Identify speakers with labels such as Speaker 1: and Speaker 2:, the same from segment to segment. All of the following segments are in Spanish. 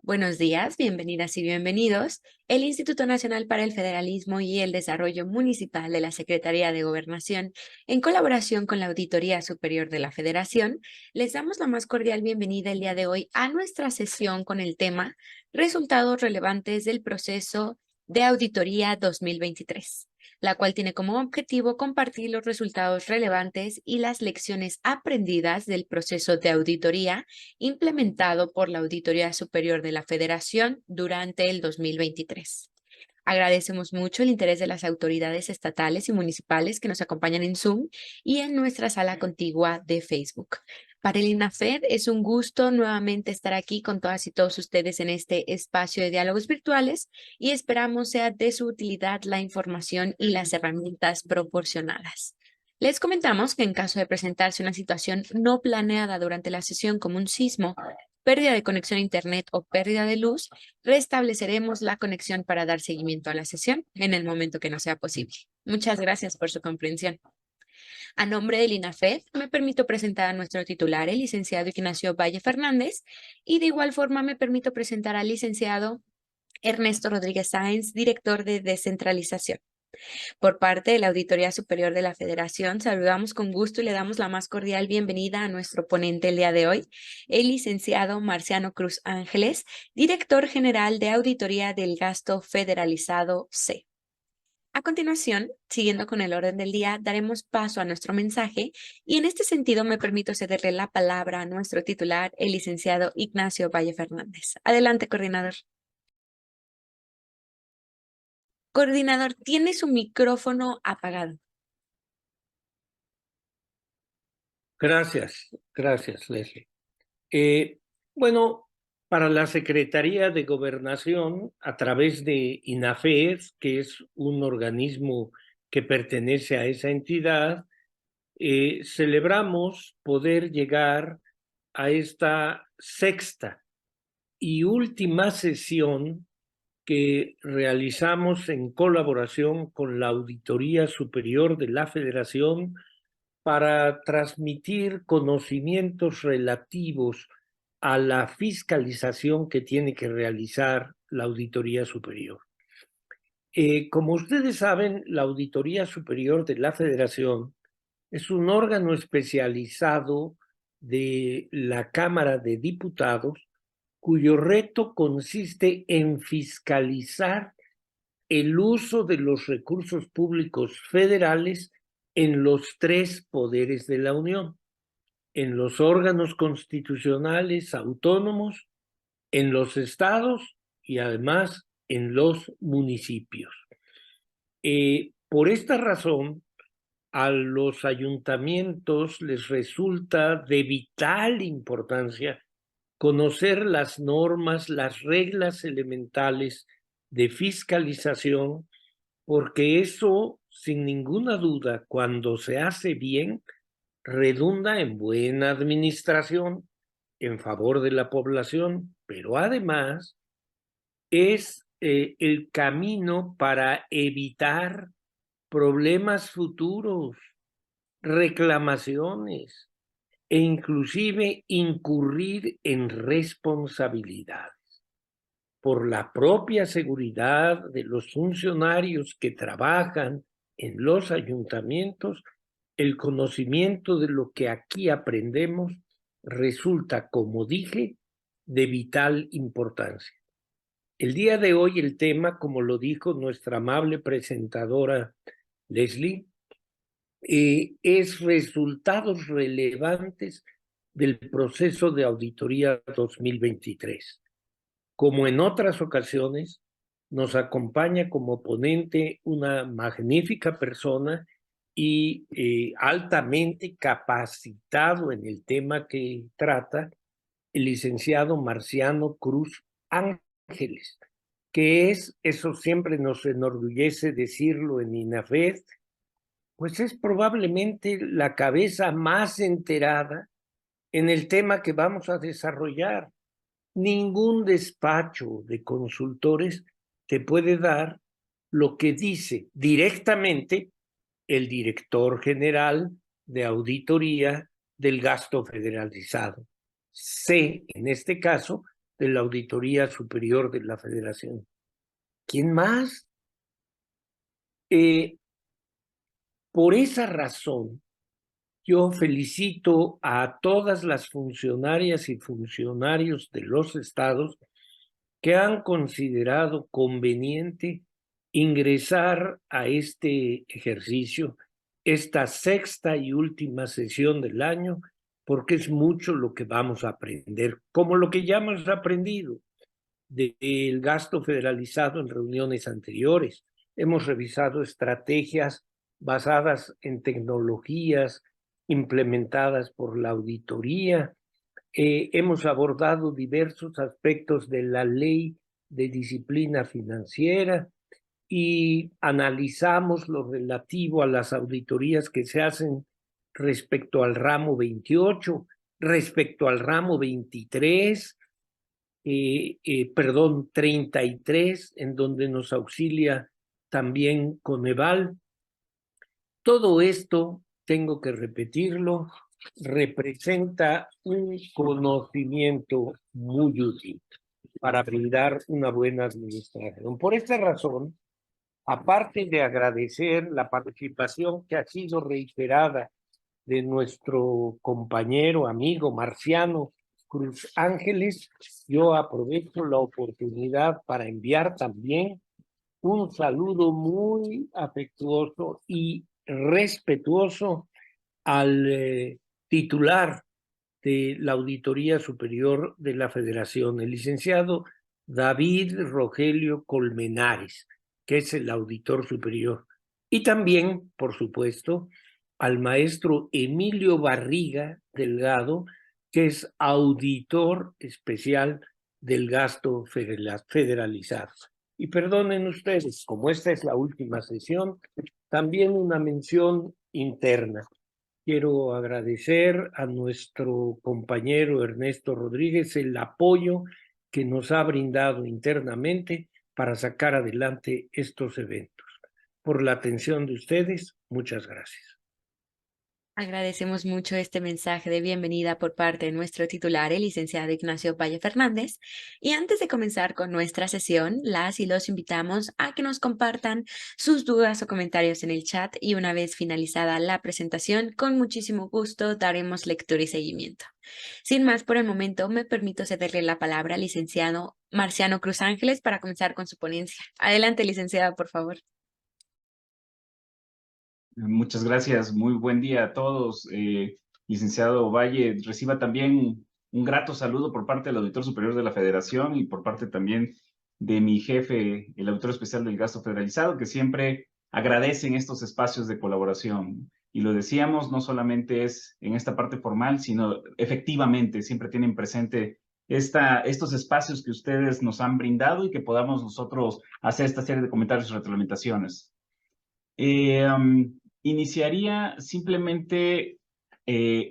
Speaker 1: Buenos días, bienvenidas y bienvenidos. El Instituto Nacional para el Federalismo y el Desarrollo Municipal de la Secretaría de Gobernación, en colaboración con la Auditoría Superior de la Federación, les damos la más cordial bienvenida el día de hoy a nuestra sesión con el tema Resultados relevantes del proceso de auditoría 2023, la cual tiene como objetivo compartir los resultados relevantes y las lecciones aprendidas del proceso de auditoría implementado por la Auditoría Superior de la Federación durante el 2023. Agradecemos mucho el interés de las autoridades estatales y municipales que nos acompañan en Zoom y en nuestra sala contigua de Facebook. Para el INAFED es un gusto nuevamente estar aquí con todas y todos ustedes en este espacio de diálogos virtuales y esperamos sea de su utilidad la información y las herramientas proporcionadas. Les comentamos que en caso de presentarse una situación no planeada durante la sesión como un sismo, pérdida de conexión a Internet o pérdida de luz, restableceremos la conexión para dar seguimiento a la sesión en el momento que no sea posible. Muchas gracias por su comprensión. A nombre del INAFED, me permito presentar a nuestro titular, el licenciado Ignacio Valle Fernández, y de igual forma me permito presentar al licenciado Ernesto Rodríguez Sáenz, director de descentralización. Por parte de la Auditoría Superior de la Federación, saludamos con gusto y le damos la más cordial bienvenida a nuestro ponente el día de hoy, el licenciado Marciano Cruz Ángeles, director general de Auditoría del Gasto Federalizado C. A continuación, siguiendo con el orden del día, daremos paso a nuestro mensaje y en este sentido me permito cederle la palabra a nuestro titular, el licenciado Ignacio Valle Fernández. Adelante, coordinador. Coordinador, tiene su micrófono apagado.
Speaker 2: Gracias, Leslie. Bueno, para la Secretaría de Gobernación, a través de INAFED, que es un organismo que pertenece a esa entidad, celebramos poder llegar a esta sexta y última sesión que realizamos en colaboración con la Auditoría Superior de la Federación para transmitir conocimientos relativos a la fiscalización que tiene que realizar la Auditoría Superior. Como ustedes saben, la Auditoría Superior de la Federación es un órgano especializado de la Cámara de Diputados cuyo reto consiste en fiscalizar el uso de los recursos públicos federales en los tres poderes de la Unión, en los órganos constitucionales autónomos, en los estados y además en los municipios. Por esta razón, a los ayuntamientos les resulta de vital importancia conocer las normas, las reglas elementales de fiscalización, porque eso, sin ninguna duda, cuando se hace bien, redunda en buena administración en favor de la población, pero además es el camino para evitar problemas futuros, reclamaciones e inclusive incurrir en responsabilidades por la propia seguridad de los funcionarios que trabajan en los ayuntamientos. El conocimiento de lo que aquí aprendemos resulta, como dije, de vital importancia. El día de hoy el tema, como lo dijo nuestra amable presentadora Leslie, es resultados relevantes del proceso de auditoría 2023. Como en otras ocasiones, nos acompaña como ponente una magnífica persona y altamente capacitado en el tema que trata, el licenciado Marciano Cruz Ángeles, que es, eso siempre nos enorgullece decirlo en INAFED, pues es probablemente la cabeza más enterada en el tema que vamos a desarrollar. Ningún despacho de consultores te puede dar lo que dice directamente el director general de auditoría del gasto federalizado. C, en este caso, de la Auditoría Superior de la Federación. ¿Quién más? Por esa razón, yo felicito a todas las funcionarias y funcionarios de los estados que han considerado conveniente ingresar a este ejercicio, esta sexta y última sesión del año, porque es mucho lo que vamos a aprender, como lo que ya hemos aprendido del gasto federalizado en reuniones anteriores. Hemos revisado estrategias basadas en tecnologías implementadas por la auditoría. Hemos abordado diversos aspectos de la ley de disciplina financiera y analizamos lo relativo a las auditorías que se hacen respecto al ramo 28, respecto al ramo 23, perdón, 33, en donde nos auxilia también Coneval. Todo esto, tengo que repetirlo, representa un conocimiento muy útil para brindar una buena administración. Por esta razón, aparte de agradecer la participación que ha sido reiterada de nuestro compañero, amigo Marciano Cruz Ángeles, yo aprovecho la oportunidad para enviar también un saludo muy afectuoso y respetuoso al titular de la Auditoría Superior de la Federación, el licenciado David Rogelio Colmenares, que es el auditor superior. Y también, por supuesto, al maestro Emilio Barriga Delgado, que es auditor especial del gasto federalizado. Y perdonen ustedes, como esta es la última sesión, también una mención interna. Quiero agradecer a nuestro compañero Ernesto Rodríguez el apoyo que nos ha brindado internamente para sacar adelante estos eventos. Por la atención de ustedes, muchas gracias.
Speaker 1: Agradecemos mucho este mensaje de bienvenida por parte de nuestro titular, el licenciado Ignacio Valle Fernández. Y antes de comenzar con nuestra sesión, las y los invitamos a que nos compartan sus dudas o comentarios en el chat y una vez finalizada la presentación, con muchísimo gusto daremos lectura y seguimiento. Sin más por el momento, me permito cederle la palabra al licenciado Marciano Cruz Ángeles para comenzar con su ponencia. Adelante, licenciada, por favor.
Speaker 3: Muchas gracias, muy buen día a todos. Licenciado Valle, reciba también un grato saludo por parte del Auditor Superior de la Federación y por parte también de mi jefe, el Auditor Especial del Gasto Federalizado, que siempre agradecen estos espacios de colaboración. Y lo decíamos, no solamente es en esta parte formal, sino efectivamente siempre tienen presente estos espacios que ustedes nos han brindado y que podamos nosotros hacer esta serie de comentarios y retroalimentaciones. Iniciaría simplemente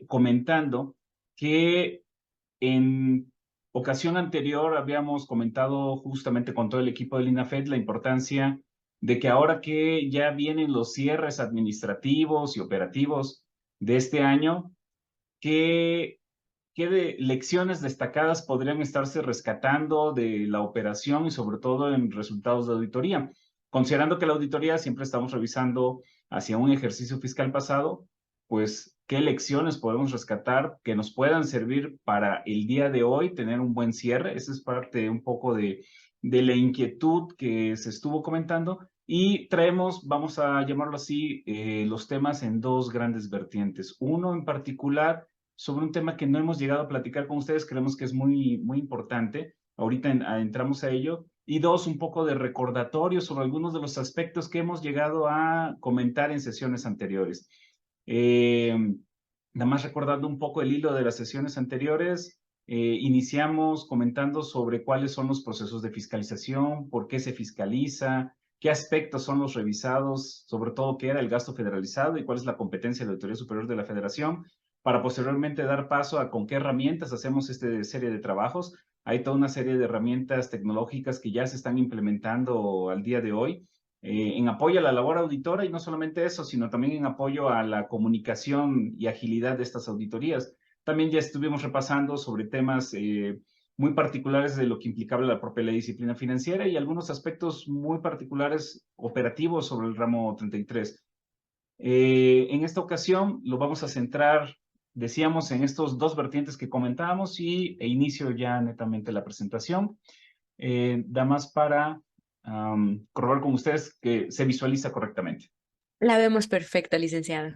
Speaker 3: comentando que en ocasión anterior habíamos comentado justamente con todo el equipo del INAFED la importancia de que ahora que ya vienen los cierres administrativos y operativos de este año, ¿qué lecciones destacadas podrían estarse rescatando de la operación y sobre todo en resultados de auditoría? Considerando que la auditoría siempre estamos revisando hacia un ejercicio fiscal pasado, pues, ¿qué lecciones podemos rescatar que nos puedan servir para el día de hoy tener un buen cierre? Esa es parte un poco de la inquietud que se estuvo comentando. Y traemos, vamos a llamarlo así, los temas en dos grandes vertientes. Uno en particular sobre un tema que no hemos llegado a platicar con ustedes, creemos que es muy, muy importante. Ahorita entramos a ello. Y dos, un poco de recordatorio sobre algunos de los aspectos que hemos llegado a comentar en sesiones anteriores. Nada más recordando un poco el hilo de las sesiones anteriores, iniciamos comentando sobre cuáles son los procesos de fiscalización, por qué se fiscaliza, qué aspectos son los revisados, sobre todo qué era el gasto federalizado y cuál es la competencia de la Auditoría Superior de la Federación, para posteriormente dar paso a con qué herramientas hacemos esta serie de trabajos. Hay toda una serie de herramientas tecnológicas que ya se están implementando al día de hoy en apoyo a la labor auditora y no solamente eso, sino también en apoyo a la comunicación y agilidad de estas auditorías. También ya estuvimos repasando sobre temas muy particulares de lo que implicaba la propia ley de disciplina financiera y algunos aspectos muy particulares operativos sobre el ramo 33. En esta ocasión lo vamos a centrar, decíamos, en estos dos vertientes que comentábamos e inicio ya netamente la presentación. Damas para corroborar con ustedes que se visualiza correctamente.
Speaker 1: La vemos perfecta, licenciado.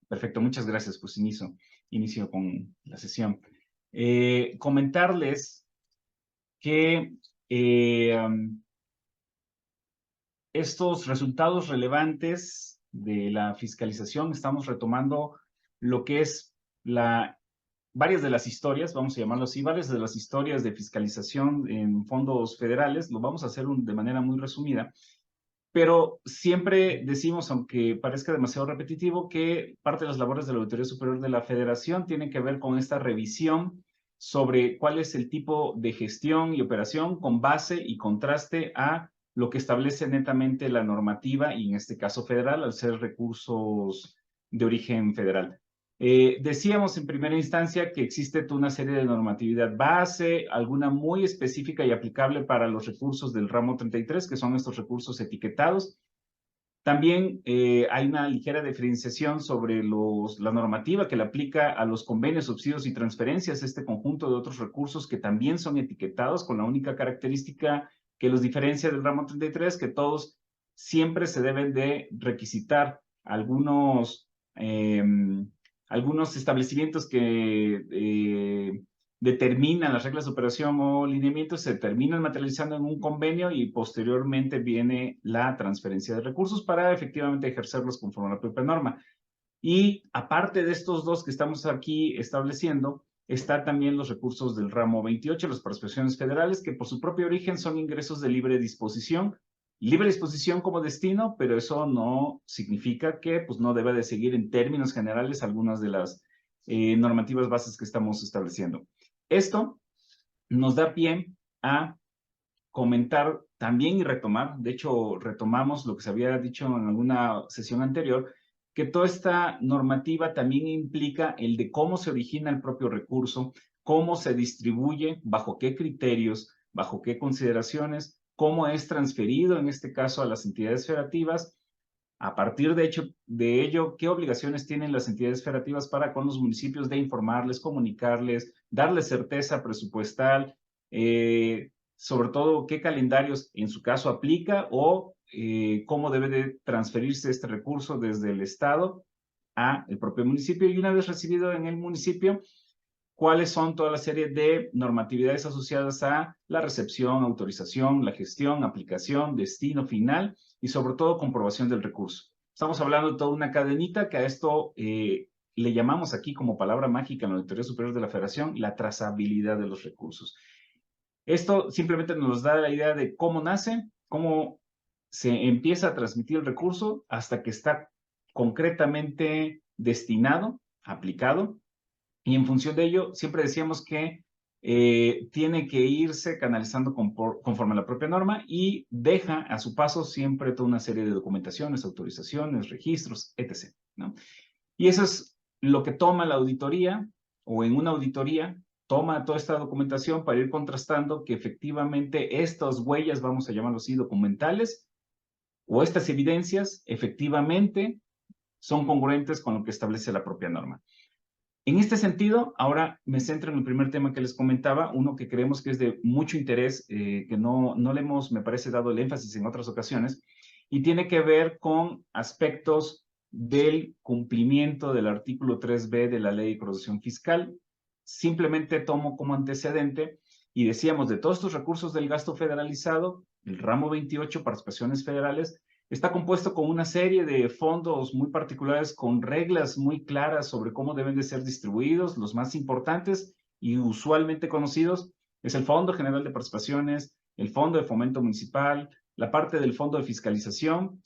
Speaker 3: Perfecto, muchas gracias. Pues inicio con la sesión. Comentarles que estos resultados relevantes de la fiscalización, estamos retomando lo que es varias de las historias, vamos a llamarlo así, varias de las historias de fiscalización en fondos federales, lo vamos a hacer de manera muy resumida, pero siempre decimos, aunque parezca demasiado repetitivo, que parte de las labores de la Auditoría Superior de la Federación tienen que ver con esta revisión sobre cuál es el tipo de gestión y operación con base y contraste a lo que establece netamente la normativa, y en este caso federal, al ser recursos de origen federal. Decíamos en primera instancia que existe toda una serie de normatividad base, alguna muy específica y aplicable para los recursos del ramo 33, que son estos recursos etiquetados. También hay una ligera diferenciación sobre la normativa que le aplica a los convenios, subsidios y transferencias, este conjunto de otros recursos que también son etiquetados, con la única característica que los diferencia del ramo 33, que todos siempre se deben de requisitar algunos establecimientos que determinan las reglas de operación o lineamientos, se terminan materializando en un convenio y posteriormente viene la transferencia de recursos para efectivamente ejercerlos conforme a la propia norma. Y aparte de estos dos que estamos aquí estableciendo, está también los recursos del ramo 28, las participaciones federales, que por su propio origen son ingresos de libre disposición como destino, pero eso no significa que pues, no debe de seguir en términos generales algunas de las normativas bases que estamos estableciendo. Esto nos da pie a comentar también y retomar, de hecho retomamos lo que se había dicho en alguna sesión anterior, que toda esta normativa también implica el de cómo se origina el propio recurso, cómo se distribuye, bajo qué criterios, bajo qué consideraciones, cómo es transferido en este caso a las entidades federativas, a partir de ello, qué obligaciones tienen las entidades federativas para con los municipios de informarles, comunicarles, darles certeza presupuestal, sobre todo qué calendarios en su caso aplica o cómo debe de transferirse este recurso desde el Estado a el propio municipio, y una vez recibido en el municipio, cuáles son toda la serie de normatividades asociadas a la recepción, autorización, la gestión, aplicación, destino final y sobre todo comprobación del recurso. Estamos hablando de toda una cadenita que a esto le llamamos aquí como palabra mágica en la Auditoría Superior de la Federación, la trazabilidad de los recursos. Esto simplemente nos da la idea de cómo nace, cómo se empieza a transmitir el recurso hasta que está concretamente destinado, aplicado, y en función de ello, siempre decíamos que tiene que irse canalizando conforme a la propia norma y deja a su paso siempre toda una serie de documentaciones, autorizaciones, registros, etc., ¿no? Y eso es lo que toma la auditoría, o en una auditoría toma toda esta documentación para ir contrastando que efectivamente estas huellas, vamos a llamarlo así, documentales, o estas evidencias efectivamente son congruentes con lo que establece la propia norma. En este sentido, ahora me centro en el primer tema que les comentaba, uno que creemos que es de mucho interés, que no le hemos, me parece, dado el énfasis en otras ocasiones, y tiene que ver con aspectos del cumplimiento del artículo 3b de la Ley de Coordinación Fiscal. Simplemente tomo como antecedente, y decíamos, de todos estos recursos del gasto federalizado, el ramo 28, participaciones federales, está compuesto con una serie de fondos muy particulares con reglas muy claras sobre cómo deben de ser distribuidos. Los más importantes y usualmente conocidos es el Fondo General de Participaciones, el Fondo de Fomento Municipal, la parte del Fondo de Fiscalización,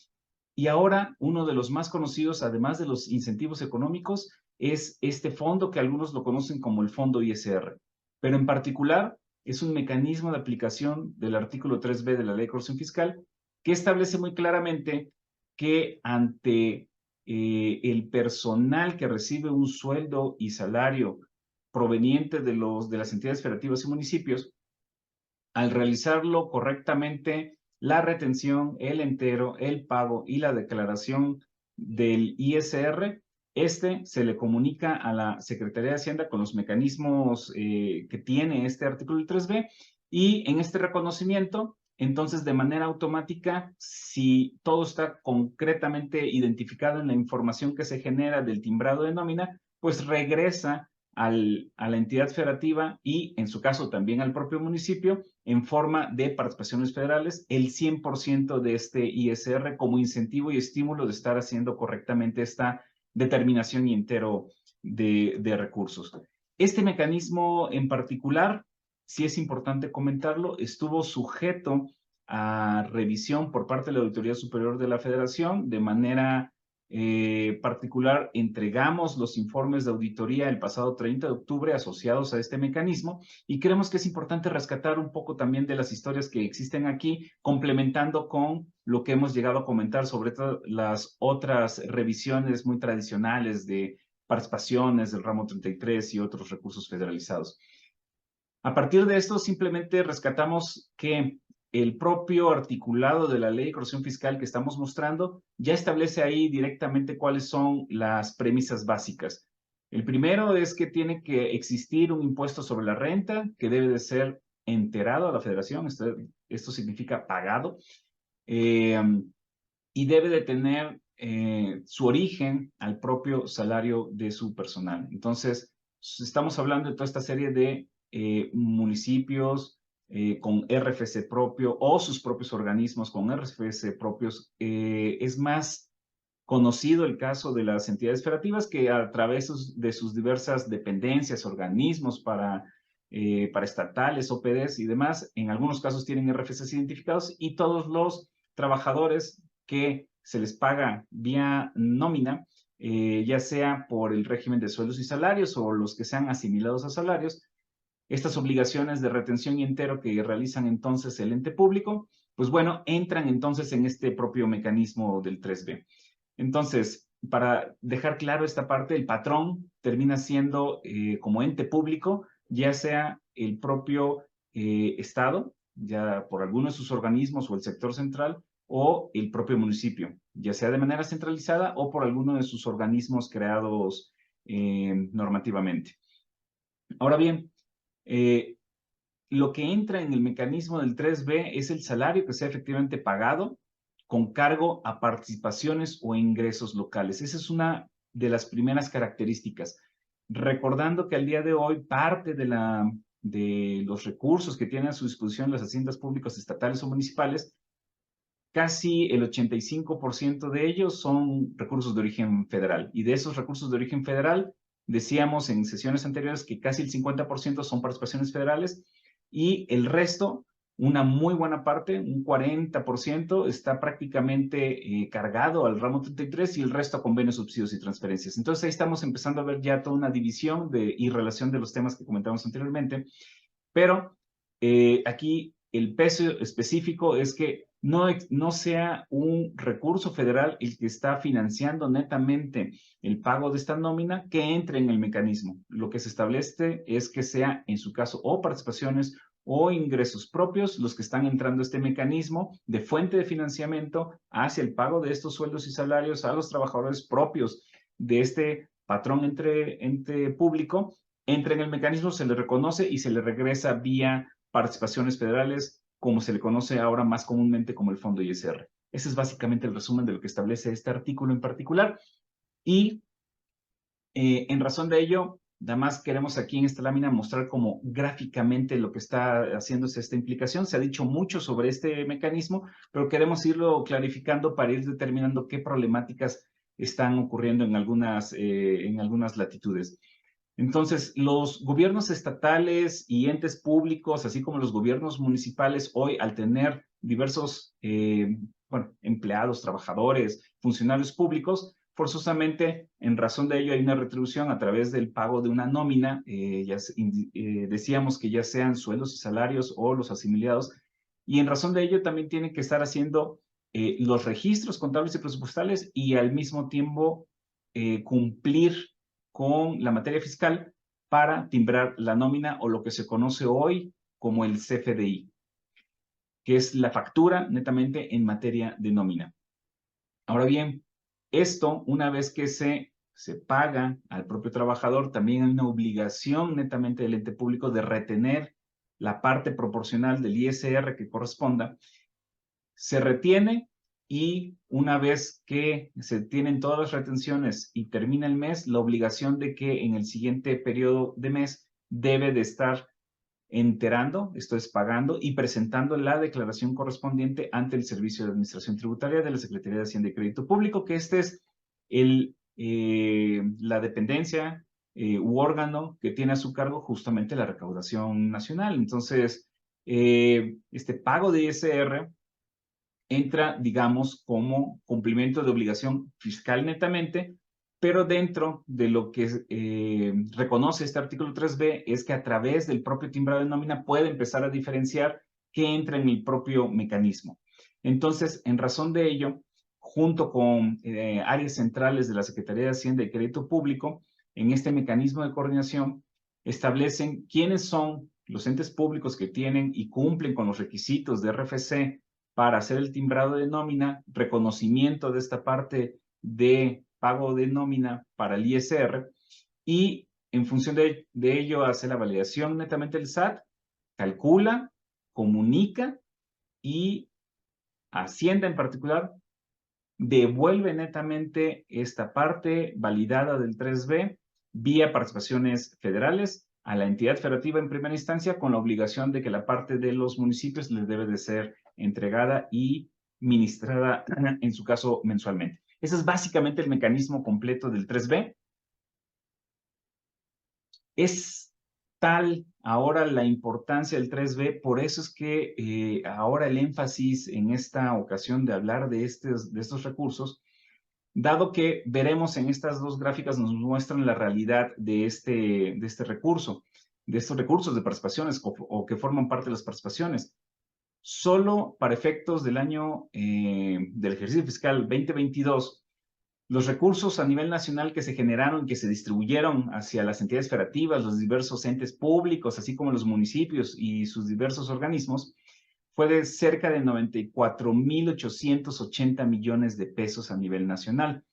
Speaker 3: y ahora uno de los más conocidos, además de los incentivos económicos, es este fondo que algunos lo conocen como el Fondo ISR, pero en particular es un mecanismo de aplicación del artículo 3b de la Ley de Coordinación Fiscal, que establece muy claramente que ante el personal que recibe un sueldo y salario proveniente de las entidades federativas y municipios, al realizarlo correctamente, la retención, el entero, el pago y la declaración del ISR, se le comunica a la Secretaría de Hacienda con los mecanismos que tiene este artículo 3B, y en este reconocimiento, entonces, de manera automática, si todo está concretamente identificado en la información que se genera del timbrado de nómina, pues regresa a la entidad federativa y, en su caso, también al propio municipio, en forma de participaciones federales, el 100% de este ISR como incentivo y estímulo de estar haciendo correctamente esta determinación y entero de recursos. Este mecanismo en particular, sí es importante comentarlo, estuvo sujeto a revisión por parte de la Auditoría Superior de la Federación. De manera particular, entregamos los informes de auditoría el pasado 30 de octubre asociados a este mecanismo, y creemos que es importante rescatar un poco también de las historias que existen aquí, complementando con lo que hemos llegado a comentar sobre las otras revisiones muy tradicionales de participaciones del ramo 33 y otros recursos federalizados. A partir de esto, simplemente rescatamos que el propio articulado de la ley de corrección fiscal que estamos mostrando ya establece ahí directamente cuáles son las premisas básicas. El primero es que tiene que existir un impuesto sobre la renta que debe de ser enterado a la federación. Esto significa pagado, y debe de tener su origen al propio salario de su personal. Entonces, estamos hablando de toda esta serie de municipios con RFC propio o sus propios organismos con RFC propios. Es más conocido el caso de las entidades federativas, que a través de sus diversas dependencias, organismos para estatales, OPDs y demás, en algunos casos tienen RFCs identificados, y todos los trabajadores que se les paga vía nómina, ya sea por el régimen de sueldos y salarios o los que sean asimilados a salarios, estas obligaciones de retención y entero que realizan entonces el ente público, pues bueno, entran entonces en este propio mecanismo del 3B. Entonces, para dejar claro esta parte, el patrón termina siendo como ente público, ya sea el propio Estado, ya por alguno de sus organismos o el sector central, o el propio municipio, ya sea de manera centralizada o por alguno de sus organismos creados normativamente. Ahora bien, lo que entra en el mecanismo del 3B es el salario que sea efectivamente pagado con cargo a participaciones o ingresos locales. Esa es una de las primeras características. Recordando que al día de hoy parte de los recursos que tienen a su disposición las haciendas públicas estatales o municipales, casi el 85% de ellos son recursos de origen federal. Y de esos recursos de origen federal, decíamos en sesiones anteriores que casi el 50% son participaciones federales, y el resto, una muy buena parte, un 40%, está prácticamente cargado al ramo 33 y el resto a convenios, subsidios y transferencias. Entonces ahí estamos empezando a ver ya toda una división y relación de los temas que comentamos anteriormente, pero aquí el peso específico es que no sea un recurso federal el que está financiando netamente el pago de esta nómina que entre en el mecanismo. Lo que se establece es que sea, en su caso, o participaciones o ingresos propios los que están entrando a este mecanismo de fuente de financiamiento hacia el pago de estos sueldos y salarios a los trabajadores propios de este patrón ente público. Entra en el mecanismo, se le reconoce y se le regresa vía participaciones federales, como se le conoce ahora más comúnmente como el Fondo ISR. Ese es básicamente el resumen de lo que establece este artículo en particular. Y en razón de ello, nada más queremos aquí en esta lámina mostrar como gráficamente lo que está haciéndose esta implicación. Se ha dicho mucho sobre este mecanismo, pero queremos irlo clarificando para ir determinando qué problemáticas están ocurriendo en algunas latitudes. Entonces, los gobiernos estatales y entes públicos, así como los gobiernos municipales, hoy, al tener diversos empleados, trabajadores, funcionarios públicos, forzosamente, en razón de ello, hay una retribución a través del pago de una nómina. Decíamos que ya sean sueldos y salarios o los asimilados, y en razón de ello también tienen que estar haciendo los registros contables y presupuestales, y al mismo tiempo cumplir con la materia fiscal para timbrar la nómina o lo que se conoce hoy como el CFDI, que es la factura netamente en materia de nómina. Ahora bien, esto, una vez que se paga al propio trabajador, también hay una obligación netamente del ente público de retener la parte proporcional del ISR que corresponda. Se retiene y una vez que se tienen todas las retenciones y termina el mes, la obligación de que en el siguiente periodo de mes debe de estar enterando, esto es pagando y presentando la declaración correspondiente ante el Servicio de Administración Tributaria de la Secretaría de Hacienda y Crédito Público, que este es la dependencia u órgano que tiene a su cargo justamente la recaudación nacional. Entonces, este pago de ISR entra, digamos, como cumplimiento de obligación fiscal netamente, pero dentro de lo que reconoce este artículo 3b es que a través del propio timbrado de nómina puede empezar a diferenciar qué entra en el propio mecanismo. Entonces, en razón de ello, junto con áreas centrales de la Secretaría de Hacienda y Crédito Público, en este mecanismo de coordinación, establecen quiénes son los entes públicos que tienen y cumplen con los requisitos de RFC para hacer el timbrado de nómina, reconocimiento de esta parte de pago de nómina para el ISR y en función de ello hace la validación netamente el SAT, calcula, comunica y Hacienda en particular devuelve netamente esta parte validada del 3B vía participaciones federales a la entidad federativa en primera instancia con la obligación de que la parte de los municipios les debe de ser entregada y ministrada, en su caso, mensualmente. Ese es básicamente el mecanismo completo del 3B. Es tal ahora la importancia del 3B, por eso es que ahora el énfasis en esta ocasión de hablar de estos recursos, dado que veremos en estas dos gráficas nos muestran la realidad de este recurso, de estos recursos de participaciones o que forman parte de las participaciones. Solo para efectos del año del ejercicio fiscal 2022, los recursos a nivel nacional que se generaron, que se distribuyeron hacia las entidades federativas, los diversos entes públicos, así como los municipios y sus diversos organismos, fue de cerca de 94,880 millones de pesos a nivel nacional,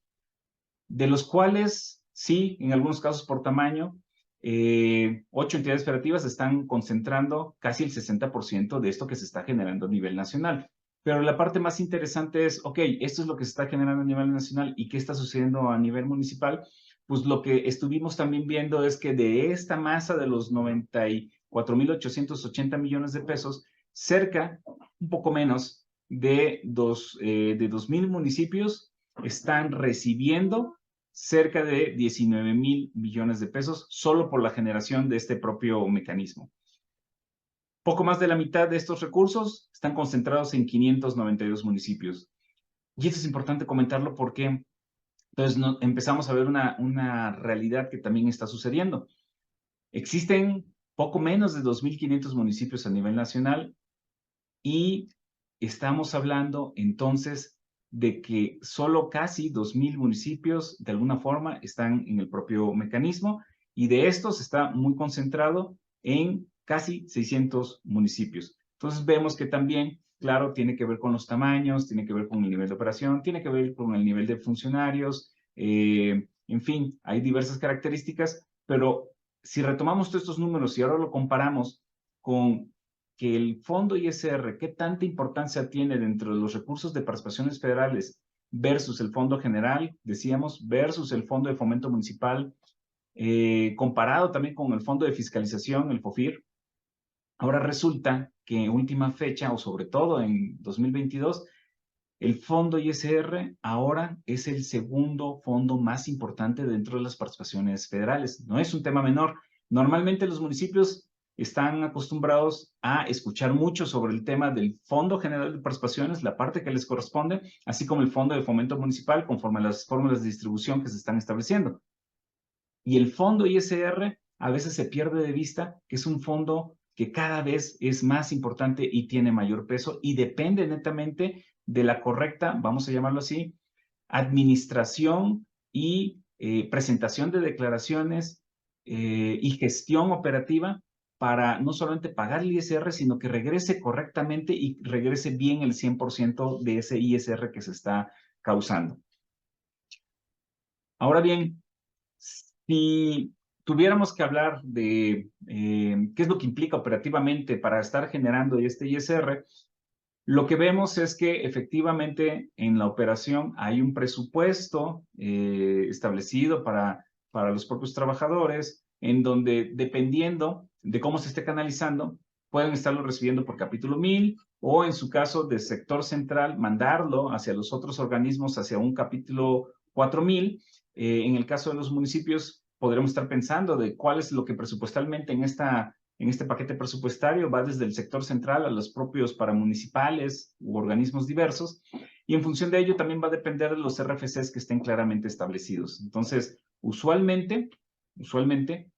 Speaker 3: de los cuales, sí, en algunos casos por tamaño, 8 entidades federativas están concentrando casi el 60% de esto que se está generando a nivel nacional. Pero la parte más interesante es, ok, esto es lo que se está generando a nivel nacional y qué está sucediendo a nivel municipal. Pues lo que estuvimos también viendo es que de esta masa de los 94,880 millones de pesos, cerca, un poco menos, de 2,000 municipios están recibiendo cerca de 19,000 millones de pesos solo por la generación de este propio mecanismo. Poco más de la mitad de estos recursos están concentrados en 592 municipios. Y esto es importante comentarlo porque entonces empezamos a ver una realidad que también está sucediendo. Existen poco menos de 2,500 municipios a nivel nacional y estamos hablando entonces de que solo casi 2,000 municipios de alguna forma están en el propio mecanismo y de estos está muy concentrado en casi 600 municipios. Entonces vemos que también, claro, tiene que ver con los tamaños, tiene que ver con el nivel de operación, tiene que ver con el nivel de funcionarios, en fin, hay diversas características, pero si retomamos todos estos números y ahora lo comparamos con que el fondo ISR, qué tanta importancia tiene dentro de los recursos de participaciones federales versus el fondo general, decíamos, versus el fondo de fomento municipal, comparado también con el fondo de fiscalización, el FOFIR. Ahora resulta que en última fecha, o sobre todo en 2022, el fondo ISR ahora es el segundo fondo más importante dentro de las participaciones federales. No es un tema menor. Normalmente los municipios están acostumbrados a escuchar mucho sobre el tema del Fondo General de Participaciones, la parte que les corresponde, así como el Fondo de Fomento Municipal, conforme a las fórmulas de distribución que se están estableciendo. Y el fondo ISR a veces se pierde de vista que es un fondo que cada vez es más importante y tiene mayor peso y depende netamente de la correcta, vamos a llamarlo así, administración y presentación de declaraciones y gestión operativa para no solamente pagar el ISR, sino que regrese correctamente y regrese bien el 100% de ese ISR que se está causando. Ahora bien, si tuviéramos que hablar de qué es lo que implica operativamente para estar generando este ISR, lo que vemos es que efectivamente en la operación hay un presupuesto establecido para los propios trabajadores, en donde dependiendo de cómo se esté canalizando, pueden estarlo recibiendo por capítulo 1000 o en su caso de sector central, mandarlo hacia los otros organismos, hacia un capítulo 4000. En el caso de los municipios, podremos estar pensando de cuál es lo que presupuestalmente en este paquete presupuestario va desde el sector central a los propios paramunicipales u organismos diversos, y en función de ello también va a depender de los RFCs que estén claramente establecidos. Entonces, usualmente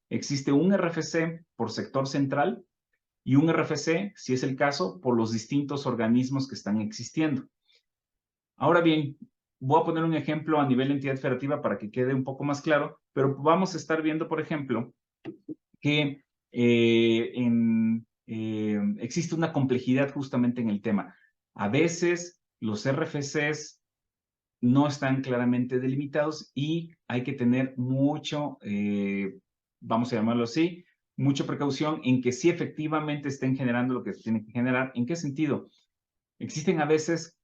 Speaker 3: existe un RFC por sector central y un RFC, si es el caso, por los distintos organismos que están existiendo. Ahora bien, voy a poner un ejemplo a nivel entidad federativa para que quede un poco más claro, pero vamos a estar viendo, por ejemplo, que existe una complejidad justamente en el tema. A veces los RFCs no están claramente delimitados y hay que tener mucho, vamos a llamarlo así, mucha precaución en que sí efectivamente estén generando lo que se tiene que generar. ¿En qué sentido? Existen a veces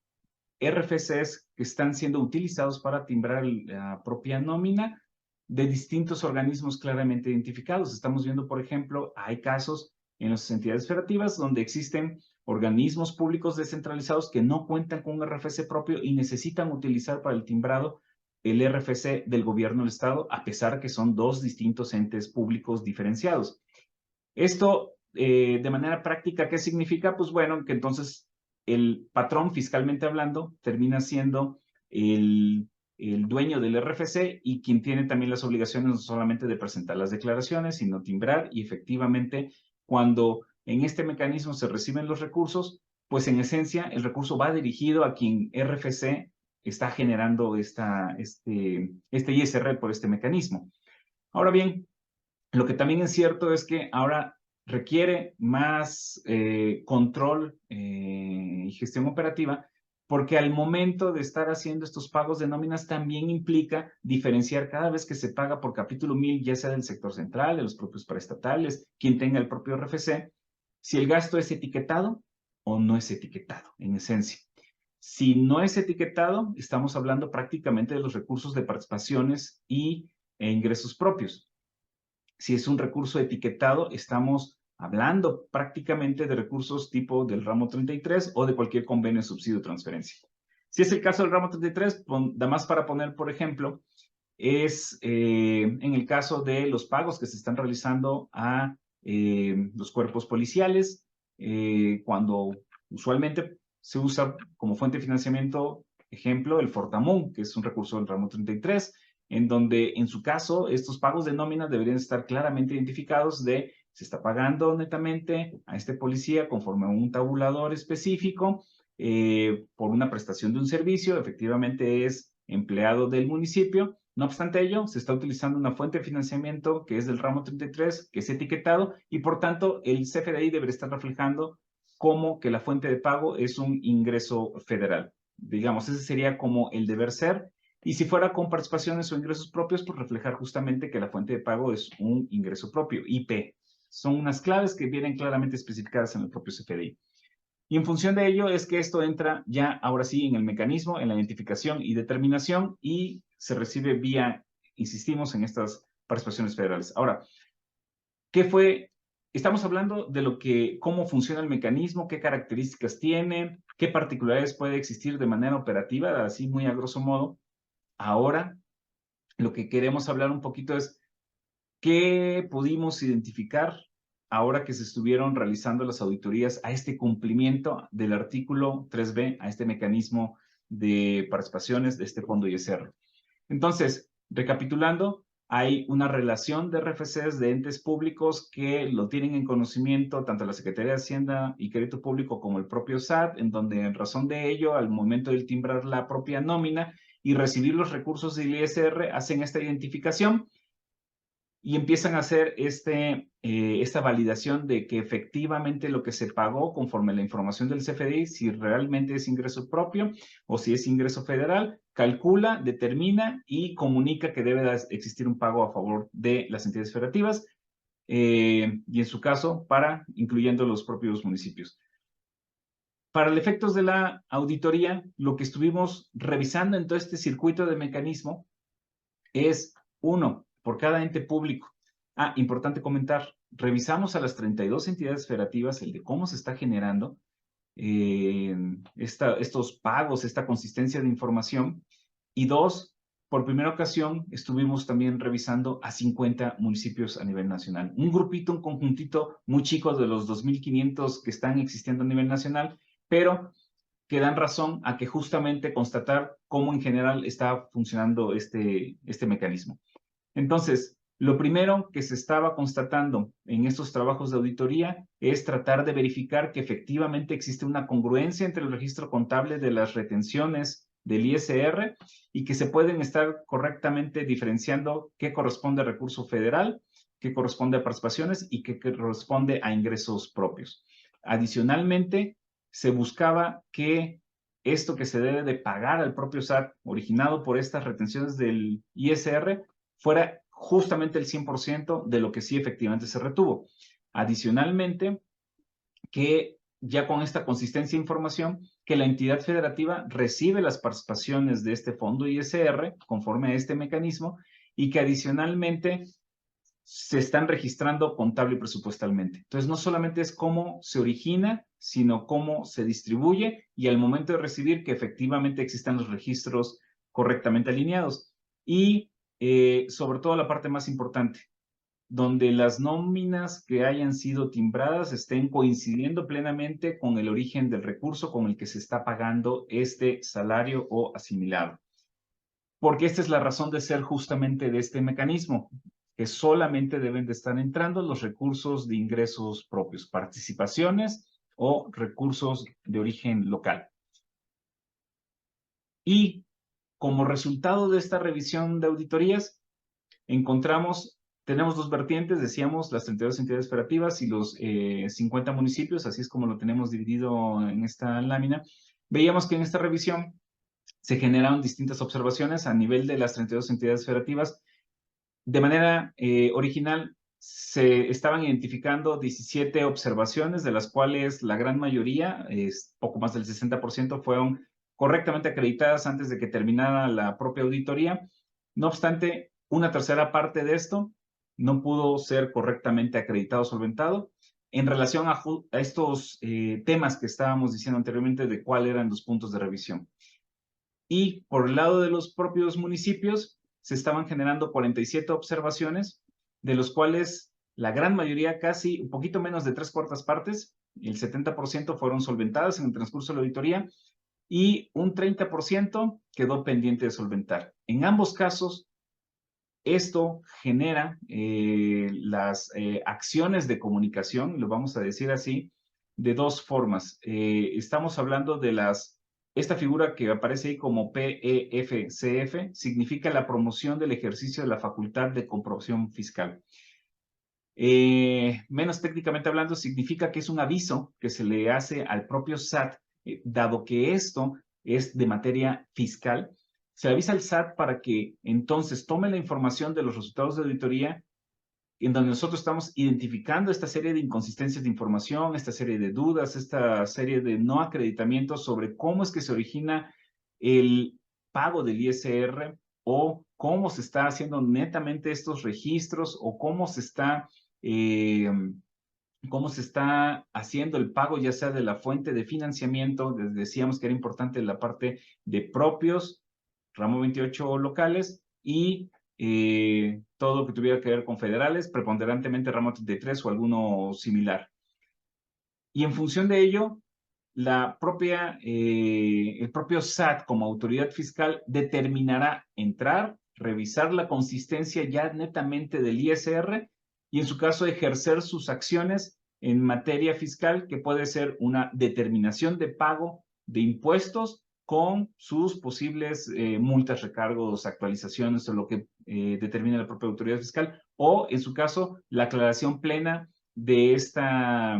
Speaker 3: RFCs que están siendo utilizados para timbrar la propia nómina de distintos organismos claramente identificados. Estamos viendo, por ejemplo, hay casos en las entidades federativas donde existen organismos públicos descentralizados que no cuentan con un RFC propio y necesitan utilizar para el timbrado el RFC del gobierno del estado, a pesar que son dos distintos entes públicos diferenciados. Esto, de manera práctica, ¿qué significa? Pues bueno, que entonces el patrón, fiscalmente hablando, termina siendo el dueño del RFC y quien tiene también las obligaciones no solamente de presentar las declaraciones, sino timbrar, y efectivamente, cuando en este mecanismo se reciben los recursos, pues en esencia el recurso va dirigido a quien RFC está generando este ISR por este mecanismo. Ahora bien, lo que también es cierto es que ahora requiere más control y gestión operativa, porque al momento de estar haciendo estos pagos de nóminas también implica diferenciar cada vez que se paga por capítulo 1000, ya sea del sector central, de los propios paraestatales, quien tenga el propio RFC, si el gasto es etiquetado o no es etiquetado, en esencia. Si no es etiquetado, estamos hablando prácticamente de los recursos de participaciones e ingresos propios. Si es un recurso etiquetado, estamos hablando prácticamente de recursos tipo del ramo 33 o de cualquier convenio, subsidio o transferencia. Si es el caso del ramo 33, nada más para poner, por ejemplo, es en el caso de los pagos que se están realizando a los cuerpos policiales, cuando usualmente se usa como fuente de financiamiento, ejemplo, el Fortamun, que es un recurso del ramo 33, en donde en su caso estos pagos de nómina deberían estar claramente identificados de se está pagando netamente a este policía conforme a un tabulador específico por una prestación de un servicio, efectivamente es empleado del municipio. No obstante ello, se está utilizando una fuente de financiamiento que es del ramo 33, que es etiquetado, y por tanto el CFDI debería estar reflejando como que la fuente de pago es un ingreso federal. Digamos, ese sería como el deber ser. Y si fuera con participaciones o ingresos propios, pues reflejar justamente que la fuente de pago es un ingreso propio, IP. Son unas claves que vienen claramente especificadas en el propio CFDI. Y en función de ello es que esto entra ya ahora sí en el mecanismo, en la identificación y determinación, y se recibe vía, insistimos, en estas participaciones federales. Ahora, ¿qué fue? Estamos hablando de cómo funciona el mecanismo, qué características tiene, qué particularidades puede existir de manera operativa, así muy a grosso modo. Ahora, lo que queremos hablar un poquito es qué pudimos identificar ahora que se estuvieron realizando las auditorías a este cumplimiento del artículo 3B, a este mecanismo de participaciones de este fondo ISR. Entonces, recapitulando, hay una relación de RFCs de entes públicos que lo tienen en conocimiento tanto la Secretaría de Hacienda y Crédito Público como el propio SAT, en donde en razón de ello, al momento de timbrar la propia nómina y recibir los recursos del ISR, hacen esta identificación y empiezan a hacer esta validación de que efectivamente lo que se pagó conforme a la información del CFDI, si realmente es ingreso propio o si es ingreso federal, calcula, determina y comunica que debe existir un pago a favor de las entidades federativas y en su caso, incluyendo los propios municipios. Para los efectos de la auditoría, lo que estuvimos revisando en todo este circuito de mecanismo es, uno, por cada ente público. Importante comentar, revisamos a las 32 entidades federativas el de cómo se está generando estos pagos, esta consistencia de información. Y dos, por primera ocasión estuvimos también revisando a 50 municipios a nivel nacional. Un grupito, un conjuntito muy chico de los 2.500 que están existiendo a nivel nacional, pero que dan razón a que justamente constatar cómo en general está funcionando este mecanismo. Entonces, lo primero que se estaba constatando en estos trabajos de auditoría es tratar de verificar que efectivamente existe una congruencia entre el registro contable de las retenciones del ISR y que se pueden estar correctamente diferenciando qué corresponde a recurso federal, qué corresponde a participaciones y qué corresponde a ingresos propios. Adicionalmente, se buscaba que esto que se debe de pagar al propio SAT, originado por estas retenciones del ISR, fuera justamente el 100% de lo que sí efectivamente se retuvo. Adicionalmente, que ya con esta consistencia de información, que la entidad federativa recibe las participaciones de este fondo ISR conforme a este mecanismo y que adicionalmente se están registrando contable y presupuestalmente. Entonces, no solamente es cómo se origina, sino cómo se distribuye y al momento de recibir que efectivamente existan los registros correctamente alineados. Y sobre todo la parte más importante, donde las nóminas que hayan sido timbradas estén coincidiendo plenamente con el origen del recurso con el que se está pagando este salario o asimilado. Porque esta es la razón de ser justamente de este mecanismo, que solamente deben de estar entrando los recursos de ingresos propios, participaciones o recursos de origen local. Y como resultado de esta revisión de auditorías, tenemos dos vertientes, decíamos, las 32 entidades federativas y los 50 municipios, así es como lo tenemos dividido en esta lámina. Veíamos que en esta revisión se generaron distintas observaciones a nivel de las 32 entidades federativas. De manera original, se estaban identificando 17 observaciones, de las cuales la gran mayoría, poco más del 60%, fueron correctamente acreditadas antes de que terminara la propia auditoría. No obstante, una tercera parte de esto no pudo ser correctamente acreditado o solventado en relación a estos temas que estábamos diciendo anteriormente de cuáles eran los puntos de revisión. Y por el lado de los propios municipios, se estaban generando 47 observaciones, de los cuales la gran mayoría, casi un poquito menos de 3/4 partes, el 70% fueron solventadas en el transcurso de la auditoría y un 30% quedó pendiente de solventar. En ambos casos, esto genera las acciones de comunicación, lo vamos a decir así, de dos formas. Estamos hablando de esta figura que aparece ahí como PEFCF, significa la promoción del ejercicio de la facultad de comprobación fiscal. Menos técnicamente hablando, significa que es un aviso que se le hace al propio SAT, dado que esto es de materia fiscal. Se avisa al SAT para que entonces tome la información de los resultados de auditoría, en donde nosotros estamos identificando esta serie de inconsistencias de información, esta serie de dudas, esta serie de no acreditamientos sobre cómo es que se origina el pago del ISR o cómo se está haciendo netamente estos registros o cómo se está haciendo el pago, ya sea de la fuente de financiamiento. Decíamos que era importante la parte de propios, ramo 28 locales y todo lo que tuviera que ver con federales, preponderantemente ramo 33 o alguno similar. Y en función de ello, el propio SAT como autoridad fiscal determinará entrar, revisar la consistencia ya netamente del ISR y en su caso ejercer sus acciones en materia fiscal, que puede ser una determinación de pago de impuestos con sus posibles multas, recargos, actualizaciones o lo que determine la propia autoridad fiscal, o en su caso, la aclaración plena de esta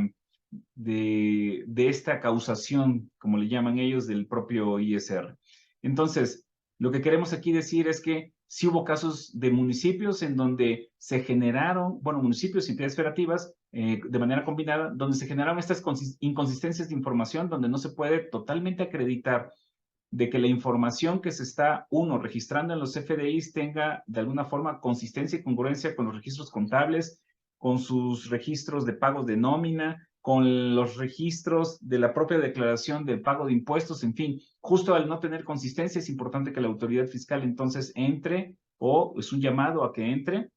Speaker 3: causación, como le llaman ellos, del propio ISR. Entonces, lo que queremos aquí decir es que sí hubo casos de municipios en donde se generaron, bueno, municipios y entidades federativas de manera combinada, donde se generaron estas inconsistencias de información, donde no se puede totalmente acreditar de que la información que se está, registrando en los FDIs tenga de alguna forma consistencia y congruencia con los registros contables, con sus registros de pagos de nómina, con los registros de la propia declaración del pago de impuestos, en fin, justo al no tener consistencia es importante que la autoridad fiscal entonces entre, o es un llamado a que entre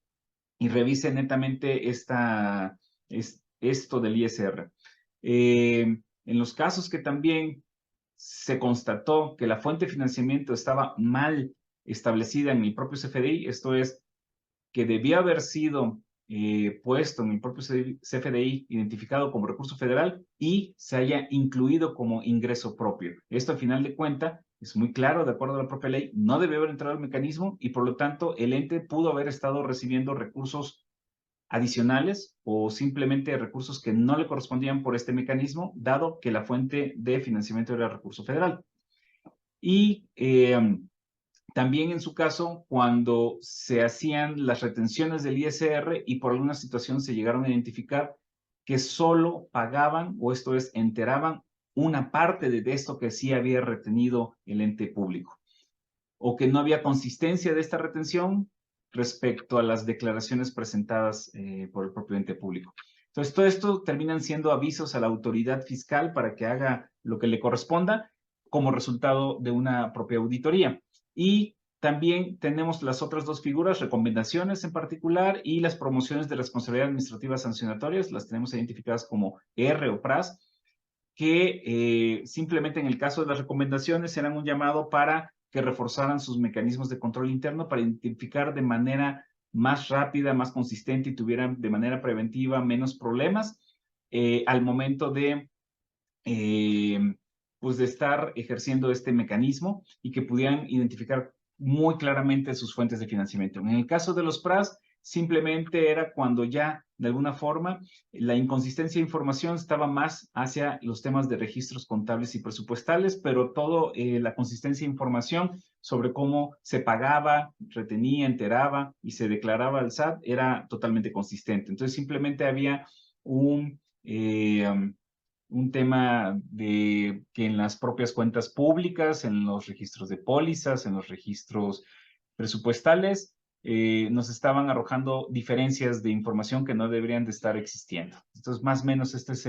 Speaker 3: y revise netamente esto del ISR. En los casos que también se constató que la fuente de financiamiento estaba mal establecida en el propio CFDI, esto es, que debía haber sido puesto en el propio CFDI identificado como recurso federal y se haya incluido como ingreso propio. Esto, al final de cuentas, es muy claro, de acuerdo a la propia ley, no debe haber entrado al mecanismo y, por lo tanto, el ente pudo haber estado recibiendo recursos adicionales o simplemente recursos que no le correspondían por este mecanismo, dado que la fuente de financiamiento era recurso federal. Y también en su caso, cuando se hacían las retenciones del ISR y por alguna situación se llegaron a identificar que solo pagaban, o esto es, enteraban una parte de esto que sí había retenido el ente público, o que no había consistencia de esta retención respecto a las declaraciones presentadas por el propio ente público. Entonces, todo esto terminan siendo avisos a la autoridad fiscal para que haga lo que le corresponda como resultado de una propia auditoría. Y también tenemos las otras dos figuras, recomendaciones en particular y las promociones de responsabilidad administrativa sancionatorias, las tenemos identificadas como R o PRAS, que simplemente en el caso de las recomendaciones eran un llamado para que reforzaran sus mecanismos de control interno para identificar de manera más rápida, más consistente y tuvieran de manera preventiva menos problemas al momento de, pues de estar ejerciendo este mecanismo y que pudieran identificar muy claramente sus fuentes de financiamiento. En el caso de los PRAS, simplemente era cuando ya, de alguna forma, la inconsistencia de información estaba más hacia los temas de registros contables y presupuestales, pero todo la consistencia de información sobre cómo se pagaba, retenía, enteraba y se declaraba al SAT era totalmente consistente. Entonces, simplemente había un tema de que en las propias cuentas públicas, en los registros de pólizas, en los registros presupuestales, nos estaban arrojando diferencias de información que no deberían de estar existiendo. Entonces, más o menos, este es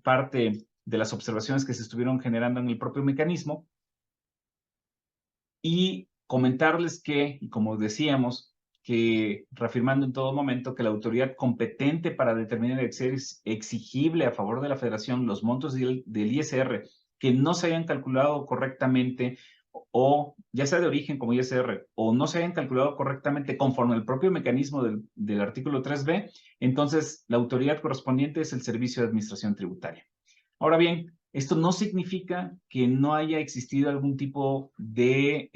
Speaker 3: parte de las observaciones que se estuvieron generando en el propio mecanismo. Y comentarles que, y como decíamos, que reafirmando en todo momento que la autoridad competente para determinar el ser exigible a favor de la federación los montos del ISR que no se hayan calculado correctamente o ya sea de origen como ISR o no se hayan calculado correctamente conforme al propio mecanismo del artículo 3B, entonces la autoridad correspondiente es el Servicio de Administración Tributaria. Ahora bien, esto no significa que no haya existido algún tipo de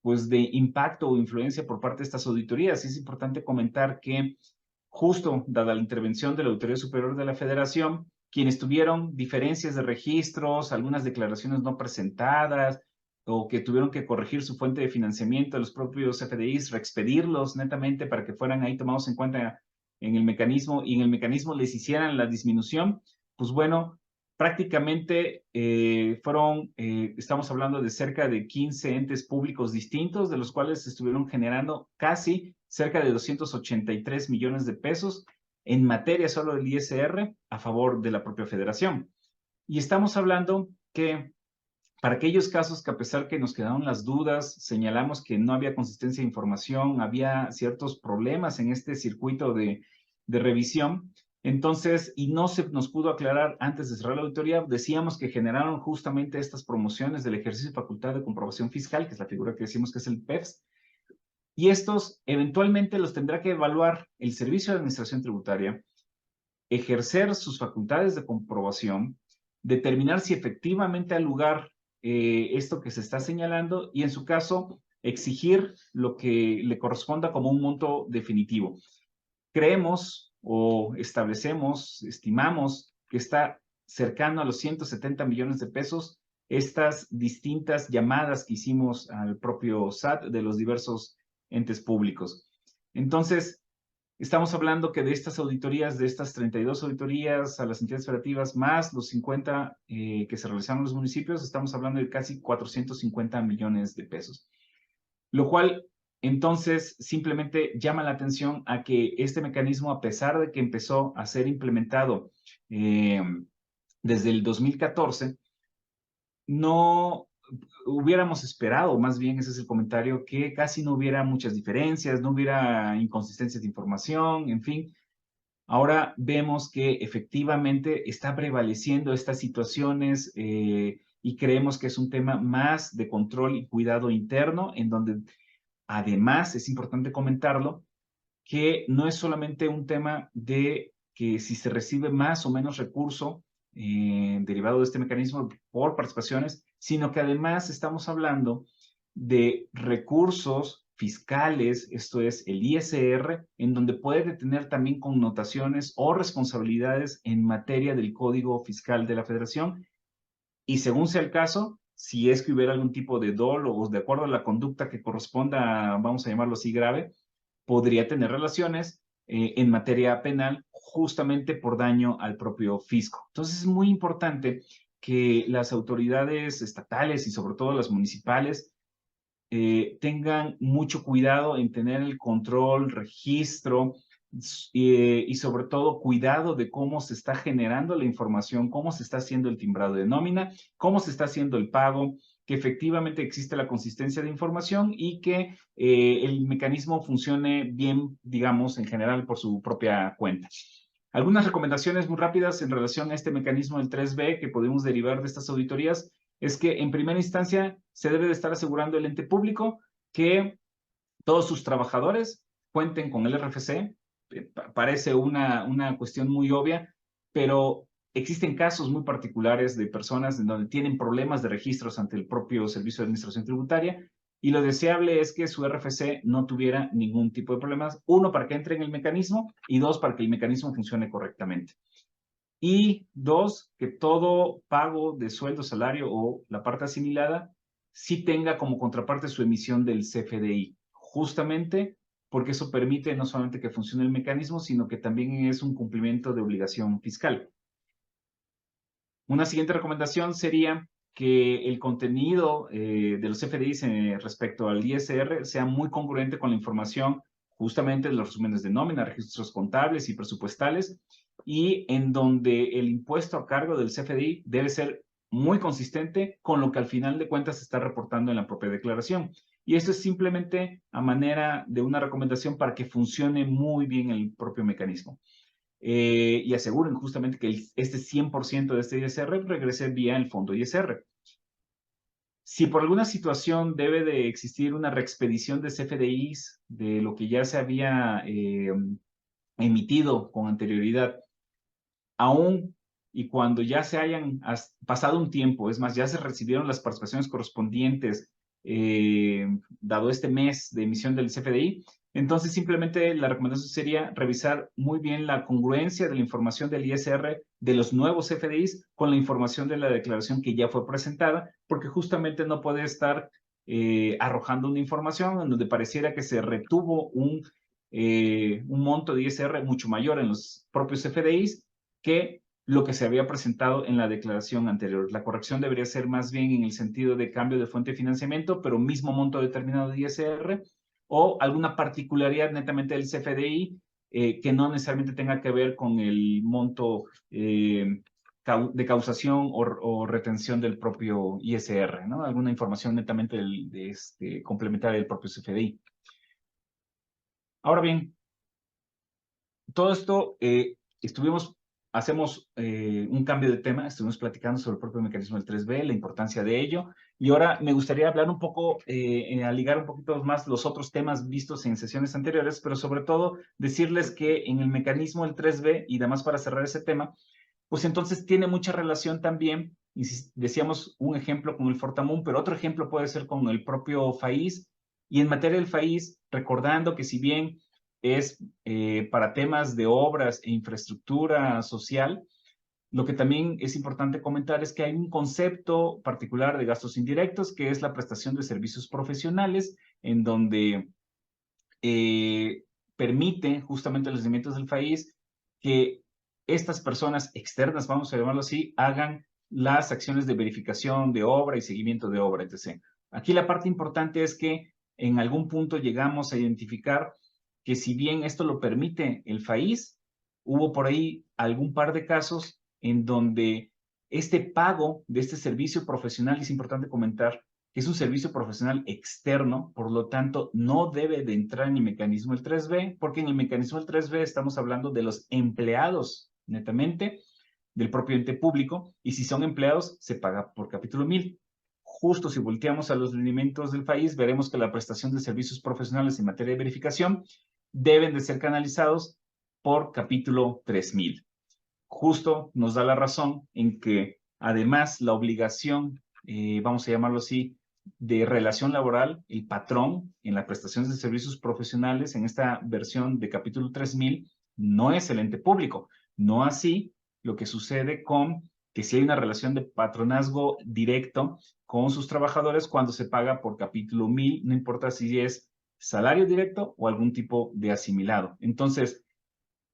Speaker 3: pues de impacto o influencia por parte de estas auditorías. Es importante comentar que justo dada la intervención de la Auditoría Superior de la Federación, quienes tuvieron diferencias de registros, algunas declaraciones no presentadas, o que tuvieron que corregir su fuente de financiamiento de los propios FDIs, reexpedirlos netamente para que fueran ahí tomados en cuenta en el mecanismo y en el mecanismo les hicieran la disminución, pues bueno, prácticamente estamos hablando de cerca de 15 entes públicos distintos, de los cuales se estuvieron generando casi cerca de 283 millones de pesos en materia solo del ISR a favor de la propia federación. Y estamos hablando que para aquellos casos que a pesar que nos quedaron las dudas, señalamos que no había consistencia de información, había ciertos problemas en este circuito de revisión, entonces, y no se nos pudo aclarar antes de cerrar la auditoría, decíamos que generaron justamente estas promociones del ejercicio de facultad de comprobación fiscal, que es la figura que decimos que es el PEFS, y estos eventualmente los tendrá que evaluar el Servicio de Administración Tributaria, ejercer sus facultades de comprobación determinar si efectivamente ha lugar esto que se está señalando y en su caso exigir lo que le corresponda como un monto definitivo. Creemos o establecemos, estimamos que está cercano a los 170 millones de pesos estas distintas llamadas que hicimos al propio SAT de los diversos entes públicos. Entonces, estamos hablando que de estas auditorías, de estas 32 auditorías a las entidades federativas, más los 50 que se realizaron en los municipios, estamos hablando de casi 450 millones de pesos. Lo cual, entonces, simplemente llama la atención a que este mecanismo, a pesar de que empezó a ser implementado desde el 2014, no hubiéramos esperado, más bien ese es el comentario, que casi no hubiera muchas diferencias, no hubiera inconsistencias de información, en fin. Ahora vemos que efectivamente está prevaleciendo estas situaciones y creemos que es un tema más de control y cuidado interno, en donde además es importante comentarlo, que no es solamente un tema de que si se recibe más o menos recurso derivado de este mecanismo por participaciones, sino que además estamos hablando de recursos fiscales, esto es el ISR, en donde puede tener también connotaciones o responsabilidades en materia del Código Fiscal de la Federación y según sea el caso, si es que hubiera algún tipo de dolo o de acuerdo a la conducta que corresponda, vamos a llamarlo así, grave, podría tener relaciones en materia penal justamente por daño al propio fisco. Entonces es muy importante que las autoridades estatales y sobre todo las municipales tengan mucho cuidado en tener el control, registro y sobre todo cuidado de cómo se está generando la información, cómo se está haciendo el timbrado de nómina, cómo se está haciendo el pago, que efectivamente existe la consistencia de información y que el mecanismo funcione bien, digamos, en general por su propia cuenta. Algunas recomendaciones muy rápidas en relación a este mecanismo del 3B que podemos derivar de estas auditorías es que en primera instancia se debe de estar asegurando el ente público que todos sus trabajadores cuenten con el RFC. Parece una cuestión muy obvia, pero existen casos muy particulares de personas en donde tienen problemas de registros ante el propio Servicio de Administración Tributaria y lo deseable es que su RFC no tuviera ningún tipo de problemas. Uno, para que entre en el mecanismo y dos, para que el mecanismo funcione correctamente. Y dos, que todo pago de sueldo, salario o la parte asimilada sí tenga como contraparte su emisión del CFDI, justamente porque eso permite no solamente que funcione el mecanismo, sino que también es un cumplimiento de obligación fiscal. Una siguiente recomendación sería que el contenido de los CFDIs respecto al ISR sea muy congruente con la información justamente de los resúmenes de nómina, registros contables y presupuestales, y en donde el impuesto a cargo del CFDI debe ser muy consistente con lo que al final de cuentas se está reportando en la propia declaración. Y eso es simplemente a manera de una recomendación para que funcione muy bien el propio mecanismo. Y aseguren justamente que este 100% de este ISR regrese vía el fondo ISR. Si por alguna situación debe de existir una reexpedición de CFDIs de lo que ya se había emitido con anterioridad, aún y cuando ya se hayan pasado un tiempo, es más, ya se recibieron las participaciones correspondientes dado este mes de emisión del CFDI, entonces simplemente la recomendación sería revisar muy bien la congruencia de la información del ISR de los nuevos CFDIs con la información de la declaración que ya fue presentada, porque justamente no puede estar arrojando una información en donde pareciera que se retuvo un monto de ISR mucho mayor en los propios CFDIs que lo que se había presentado en la declaración anterior. La corrección debería ser más bien en el sentido de cambio de fuente de financiamiento, pero mismo monto determinado de ISR, o alguna particularidad netamente del CFDI que no necesariamente tenga que ver con el monto de causación o retención del propio ISR, ¿no? Alguna información netamente complementaria del propio CFDI. Ahora bien, todo esto hacemos un cambio de tema, estuvimos platicando sobre el propio mecanismo del 3B, la importancia de ello, y ahora me gustaría hablar un poco, a ligar un poquito más los otros temas vistos en sesiones anteriores, pero sobre todo decirles que en el mecanismo del 3B, y además para cerrar ese tema, pues entonces tiene mucha relación también, y si decíamos un ejemplo con el Fortamun, pero otro ejemplo puede ser con el propio FAIS. Y en materia del FAIS, recordando que si bien es para temas de obras e infraestructura social, lo que también es importante comentar es que hay un concepto particular de gastos indirectos, que es la prestación de servicios profesionales, en donde permite justamente los lineamientos del FAIS que estas personas externas, vamos a llamarlo así, hagan las acciones de verificación de obra y seguimiento de obra, etc. Aquí la parte importante es que en algún punto llegamos a identificar que si bien esto lo permite el FAIS, hubo por ahí algún par de casos en donde este pago de este servicio profesional, es importante comentar, que es un servicio profesional externo, por lo tanto, no debe de entrar en el mecanismo del 3B, porque en el mecanismo del 3B estamos hablando de los empleados, netamente, del propio ente público, y si son empleados, se paga por capítulo 1000. Justo si volteamos a los lineamientos del país, veremos que la prestación de servicios profesionales en materia de verificación deben de ser canalizados por capítulo 3000. Justo nos da la razón en que, además, la obligación, vamos a llamarlo así, de relación laboral, el patrón en la prestación de servicios profesionales en esta versión de capítulo 3000 no es el ente público. No así lo que sucede con que si hay una relación de patronazgo directo con sus trabajadores cuando se paga por capítulo 1000, no importa si es salario directo o algún tipo de asimilado. Entonces,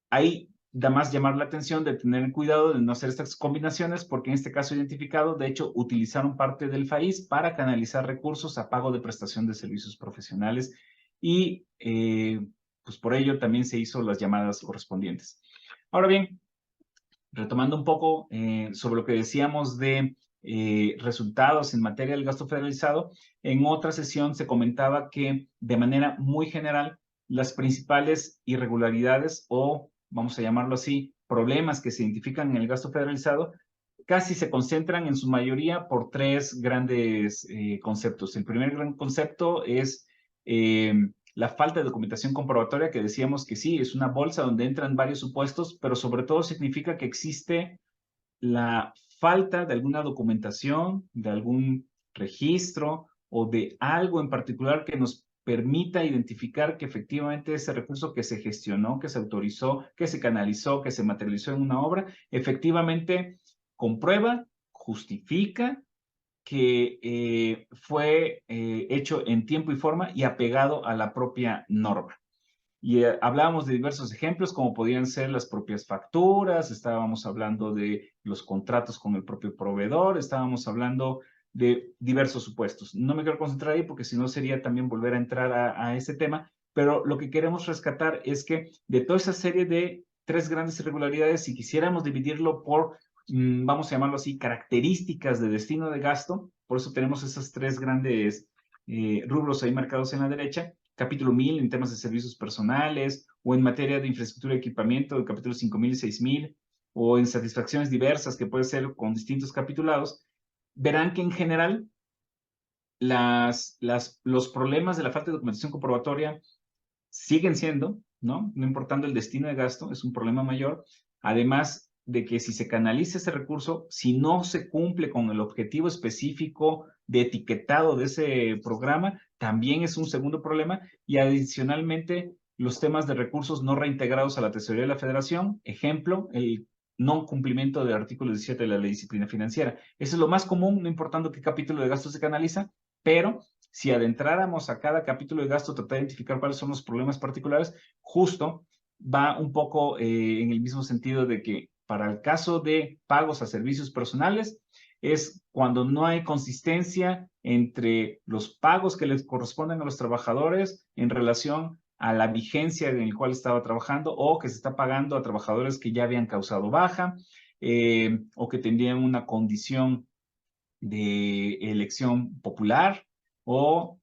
Speaker 3: ahí da más llamar la atención de tener cuidado de no hacer estas combinaciones, porque en este caso identificado, de hecho, utilizaron parte del FAIS para canalizar recursos a pago de prestación de servicios profesionales y pues por ello también se hizo las llamadas correspondientes. Ahora bien, retomando un poco sobre lo que decíamos de resultados en materia del gasto federalizado, en otra sesión se comentaba que de manera muy general las principales irregularidades o, vamos a llamarlo así, problemas que se identifican en el gasto federalizado casi se concentran en su mayoría por tres grandes conceptos. El primer gran concepto es la falta de documentación comprobatoria, que decíamos que sí, es una bolsa donde entran varios supuestos, pero sobre todo significa que existe la falta de alguna documentación, de algún registro o de algo en particular que nos permita identificar que efectivamente ese recurso que se gestionó, que se autorizó, que se canalizó, que se materializó en una obra, efectivamente comprueba, justifica que fue hecho en tiempo y forma y apegado a la propia norma. Y hablábamos de diversos ejemplos, como podían ser las propias facturas, estábamos hablando de los contratos con el propio proveedor, estábamos hablando de diversos supuestos. No me quiero concentrar ahí porque si no sería también volver a entrar a ese tema, pero lo que queremos rescatar es que de toda esa serie de tres grandes irregularidades, si quisiéramos dividirlo por, vamos a llamarlo así, características de destino de gasto, por eso tenemos esos tres grandes rubros ahí marcados en la derecha, capítulo 1000 en temas de servicios personales, o en materia de infraestructura y equipamiento, el capítulo 5000 y 6000, o en satisfacciones diversas, que puede ser con distintos capitulados, verán que en general los problemas de la falta de documentación comprobatoria siguen siendo, ¿no? No importando el destino de gasto, es un problema mayor. Además de que si se canaliza ese recurso, si no se cumple con el objetivo específico de etiquetado de ese programa, también es un segundo problema. Y adicionalmente, los temas de recursos no reintegrados a la tesorería de la federación, ejemplo, el no cumplimiento del artículo 17 de la ley de disciplina financiera. Eso es lo más común, no importando qué capítulo de gasto se canaliza, pero si adentráramos a cada capítulo de gasto, tratar de identificar cuáles son los problemas particulares, justo va un poco en el mismo sentido de que para el caso de pagos a servicios personales, es cuando no hay consistencia entre los pagos que les corresponden a los trabajadores en relación a la vigencia en la cual estaba trabajando o que se está pagando a trabajadores que ya habían causado baja o que tendrían una condición de elección popular o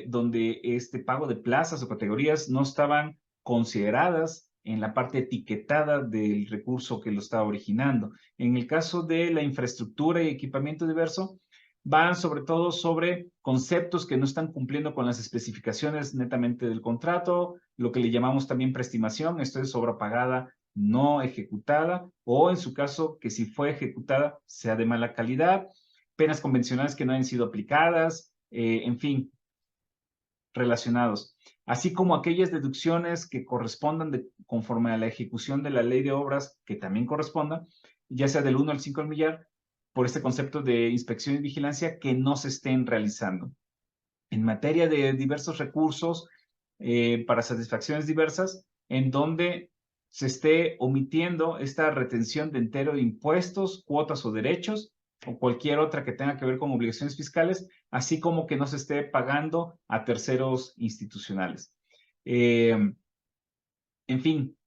Speaker 3: donde este pago de plazas o categorías no estaban consideradas en la parte etiquetada del recurso que lo estaba originando. En el caso de la infraestructura y equipamiento diverso, van sobre todo sobre conceptos que no están cumpliendo con las especificaciones netamente del contrato, lo que le llamamos también preestimación, esto es obra pagada no ejecutada, o en su caso que si fue ejecutada sea de mala calidad, penas convencionales que no hayan sido aplicadas, en fin, relacionados, así como aquellas deducciones que correspondan conforme a la ejecución de la ley de obras que también correspondan, ya sea del 1 al 5 al millar, por este concepto de inspección y vigilancia que no se estén realizando. En materia de diversos recursos para satisfacciones diversas, en donde se esté omitiendo esta retención de entero de impuestos, cuotas o derechos, o cualquier otra que tenga que ver con obligaciones fiscales, así como que no se esté pagando a terceros institucionales. En fin,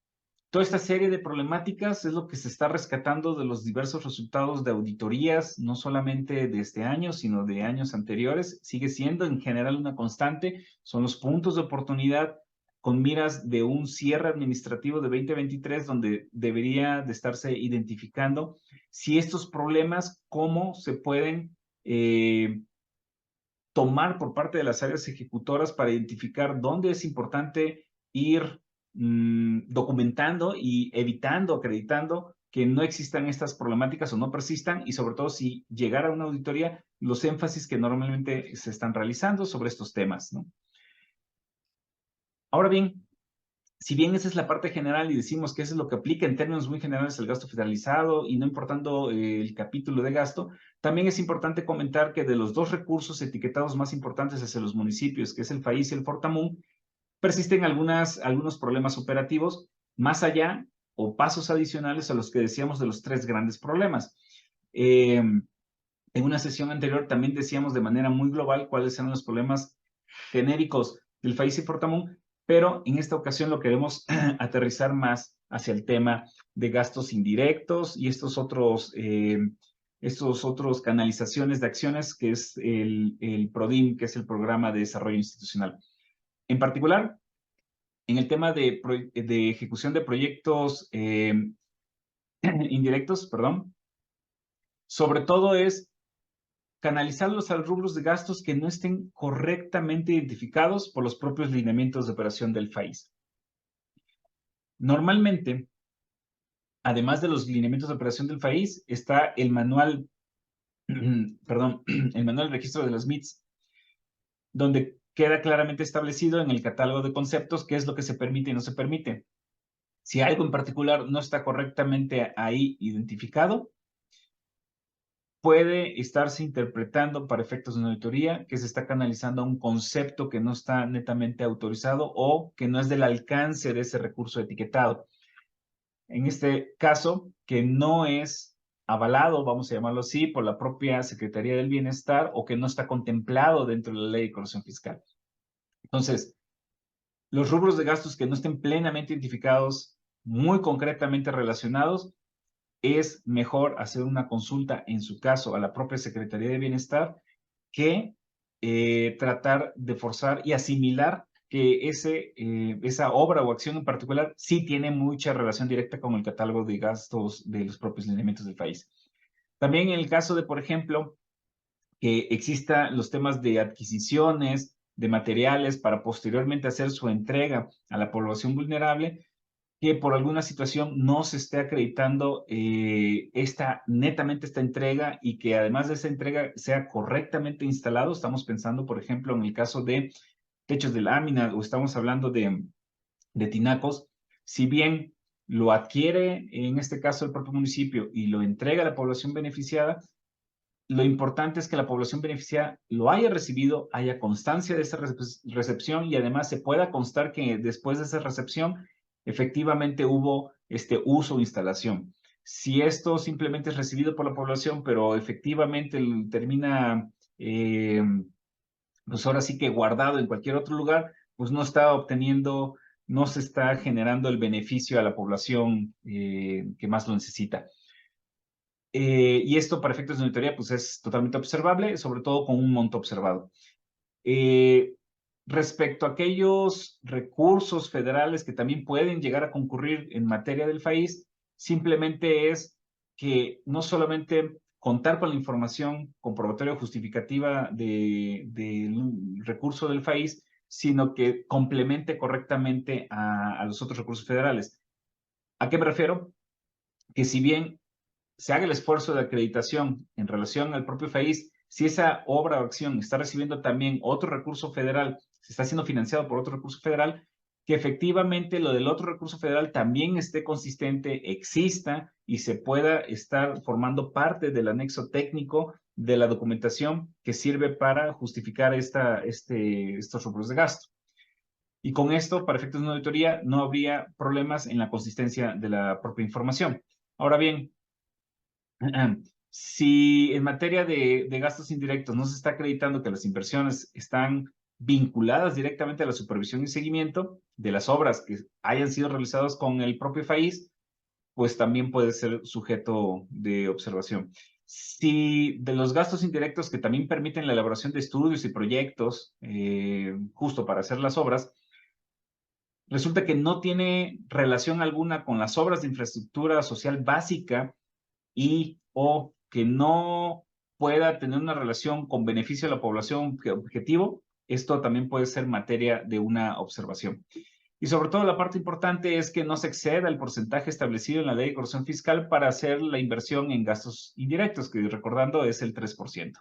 Speaker 3: toda esta serie de problemáticas es lo que se está rescatando de los diversos resultados de auditorías, no solamente de este año, sino de años anteriores. Sigue siendo en general una constante. Son los puntos de oportunidad con miras de un cierre administrativo de 2023, donde debería de estarse identificando si estos problemas, cómo se pueden tomar por parte de las áreas ejecutoras para identificar dónde es importante ir documentando y evitando, acreditando que no existan estas problemáticas o no persistan, y sobre todo si llegara a una auditoría, los énfasis que normalmente se están realizando sobre estos temas, ¿no? Ahora bien, si bien esa es la parte general y decimos que eso es lo que aplica en términos muy generales el gasto federalizado y no importando el capítulo de gasto, también es importante comentar que de los dos recursos etiquetados más importantes hacia los municipios, que es el FAIS y el Fortamun, persisten algunos problemas operativos más allá o pasos adicionales a los que decíamos de los tres grandes problemas. En una sesión anterior también decíamos de manera muy global cuáles eran los problemas genéricos del FAIS y Fortamun, pero en esta ocasión lo queremos aterrizar más hacia el tema de gastos indirectos y estos otros canalizaciones de acciones, que es el PRODIM, que es el Programa de Desarrollo Institucional. En particular, en el tema de ejecución de proyectos indirectos, perdón, sobre todo es canalizarlos a rubros de gastos que no estén correctamente identificados por los propios lineamientos de operación del FAIS. Normalmente, además de los lineamientos de operación del FAIS, está el manual, perdón, el manual de registro de las MITs, donde queda claramente establecido en el catálogo de conceptos qué es lo que se permite y no se permite. Si algo en particular no está correctamente ahí identificado, puede estarse interpretando para efectos de una auditoría que se está canalizando a un concepto que no está netamente autorizado o que no es del alcance de ese recurso etiquetado. En este caso, que no es avalado, vamos a llamarlo así, por la propia Secretaría del Bienestar o que no está contemplado dentro de la Ley de Corrección Fiscal. Entonces, los rubros de gastos que no estén plenamente identificados, muy concretamente relacionados, es mejor hacer una consulta, en su caso, a la propia Secretaría de Bienestar, que tratar de forzar y asimilar que esa obra o acción en particular sí tiene mucha relación directa con el catálogo de gastos de los propios lineamientos del país. También en el caso de, por ejemplo, que existan los temas de adquisiciones de materiales para posteriormente hacer su entrega a la población vulnerable, que por alguna situación no se esté acreditando netamente esta entrega, y que además de esa entrega sea correctamente instalado. Estamos pensando, por ejemplo, en el caso de techos de lámina, o estamos hablando de tinacos. Si bien lo adquiere, en este caso, el propio municipio y lo entrega a la población beneficiada, lo importante es que la población beneficiada lo haya recibido, haya constancia de esa recepción, y además se pueda constar que después de esa recepción efectivamente hubo este uso o instalación. Si esto simplemente es recibido por la población, pero efectivamente termina, pues ahora sí que guardado en cualquier otro lugar, pues no está obteniendo, no se está generando el beneficio a la población que más lo necesita. Y esto para efectos de auditoría pues es totalmente observable, sobre todo con un monto observado. Respecto a aquellos recursos federales que también pueden llegar a concurrir en materia del país, simplemente es que no solamente contar con la información comprobatoria o justificativa del recurso del país, sino que complemente correctamente a los otros recursos federales. ¿A qué me refiero? Que si bien se haga el esfuerzo de acreditación en relación al propio país, si esa obra o acción está recibiendo también otro recurso federal, se está siendo financiado por otro recurso federal, que efectivamente lo del otro recurso federal también esté consistente, exista y se pueda estar formando parte del anexo técnico de la documentación que sirve para justificar estos rubros de gasto. Y con esto, para efectos de una auditoría, no habría problemas en la consistencia de la propia información. Ahora bien, si en materia de gastos indirectos no se está acreditando que las inversiones están vinculadas directamente a la supervisión y seguimiento de las obras que hayan sido realizadas con el propio país, pues también puede ser sujeto de observación. Si de los gastos indirectos que también permiten la elaboración de estudios y proyectos justo para hacer las obras, resulta que no tiene relación alguna con las obras de infraestructura social básica y o que no pueda tener una relación con beneficio a la población objetivo, esto también puede ser materia de una observación. Y sobre todo la parte importante es que no se exceda el porcentaje establecido en la ley de corrección fiscal para hacer la inversión en gastos indirectos, que recordando es el 3%.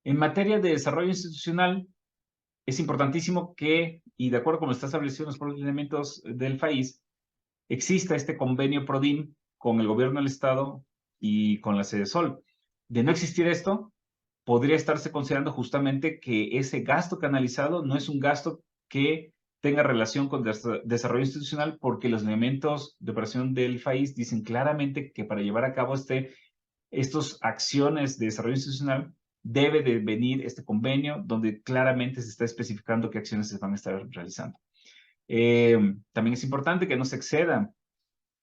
Speaker 3: En materia de desarrollo institucional, es importantísimo que, y de acuerdo con lo que está establecido en los propios lineamientos del país, exista este convenio PRODIM con el gobierno del Estado y con la Sedesol. De no existir esto, podría estarse considerando justamente que ese gasto canalizado no es un gasto que tenga relación con desarrollo institucional, porque los lineamientos de operación del país dicen claramente que para llevar a cabo estas acciones de desarrollo institucional debe de venir este convenio donde claramente se está especificando qué acciones se van a estar realizando. También es importante que no se exceda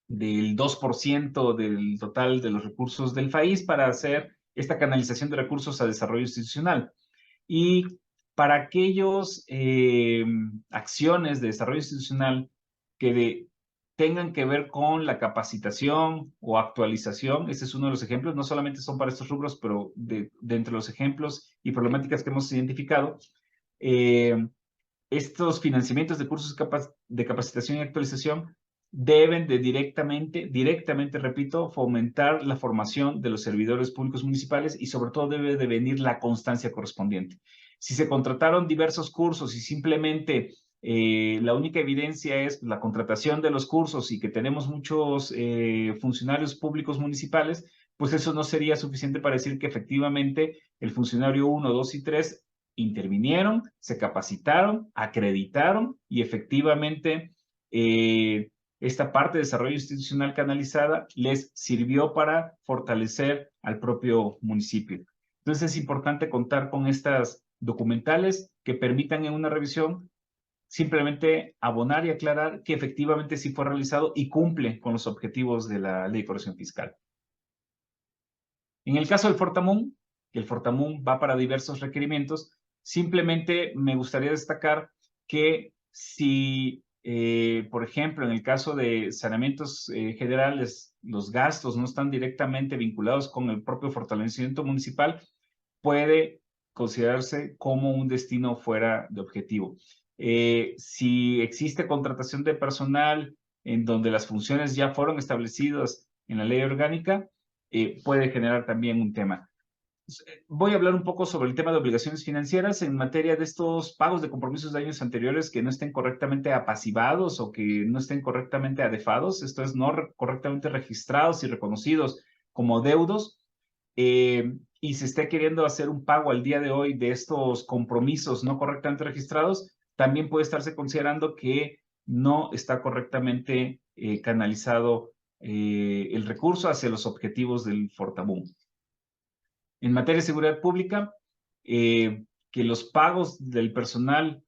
Speaker 3: del 2% del total de los recursos del país para hacer esta canalización de recursos a desarrollo institucional. Y para aquellos acciones de desarrollo institucional que tengan que ver con la capacitación o actualización, ese es uno de los ejemplos, no solamente son para estos rubros, pero de entre los ejemplos y problemáticas que hemos identificado, estos financiamientos de cursos de capacitación y actualización deben de directamente, repito, fomentar la formación de los servidores públicos municipales y sobre todo debe de venir la constancia correspondiente. Si se contrataron diversos cursos y simplemente la única evidencia es la contratación de los cursos y que tenemos muchos funcionarios públicos municipales, pues eso no sería suficiente para decir que efectivamente el funcionario 1, 2 y 3 intervinieron, se capacitaron, acreditaron y efectivamente esta parte de desarrollo institucional canalizada les sirvió para fortalecer al propio municipio. Entonces es importante contar con estas documentales que permitan en una revisión simplemente abonar y aclarar que efectivamente sí fue realizado y cumple con los objetivos de la Ley de Corrección Fiscal. En el caso del Fortamun, que el Fortamun va para diversos requerimientos, simplemente me gustaría destacar que si, por ejemplo, en el caso de saneamientos generales, los gastos no están directamente vinculados con el propio fortalecimiento municipal, puede considerarse como un destino fuera de objetivo. Si existe contratación de personal en donde las funciones ya fueron establecidas en la ley orgánica, puede generar también un tema. Voy a hablar un poco sobre el tema de obligaciones financieras en materia de estos pagos de compromisos de años anteriores que no estén correctamente apasivados o que no estén correctamente adefados, esto es, no correctamente registrados y reconocidos como deudos, y se esté queriendo hacer un pago al día de hoy de estos compromisos no correctamente registrados, también puede estarse considerando que no está correctamente canalizado el recurso hacia los objetivos del Fortamun. En materia de seguridad pública, que los pagos del personal,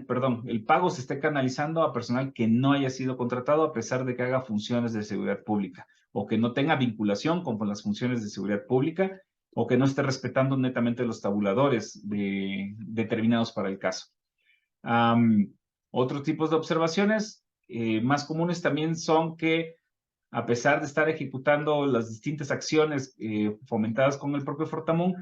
Speaker 3: perdón, el pago se esté canalizando a personal que no haya sido contratado a pesar de que haga funciones de seguridad pública o que no tenga vinculación con las funciones de seguridad pública o que no esté respetando netamente los tabuladores determinados para el caso. Otros tipos de observaciones más comunes también son que a pesar de estar ejecutando las distintas acciones fomentadas con el propio Fortamun,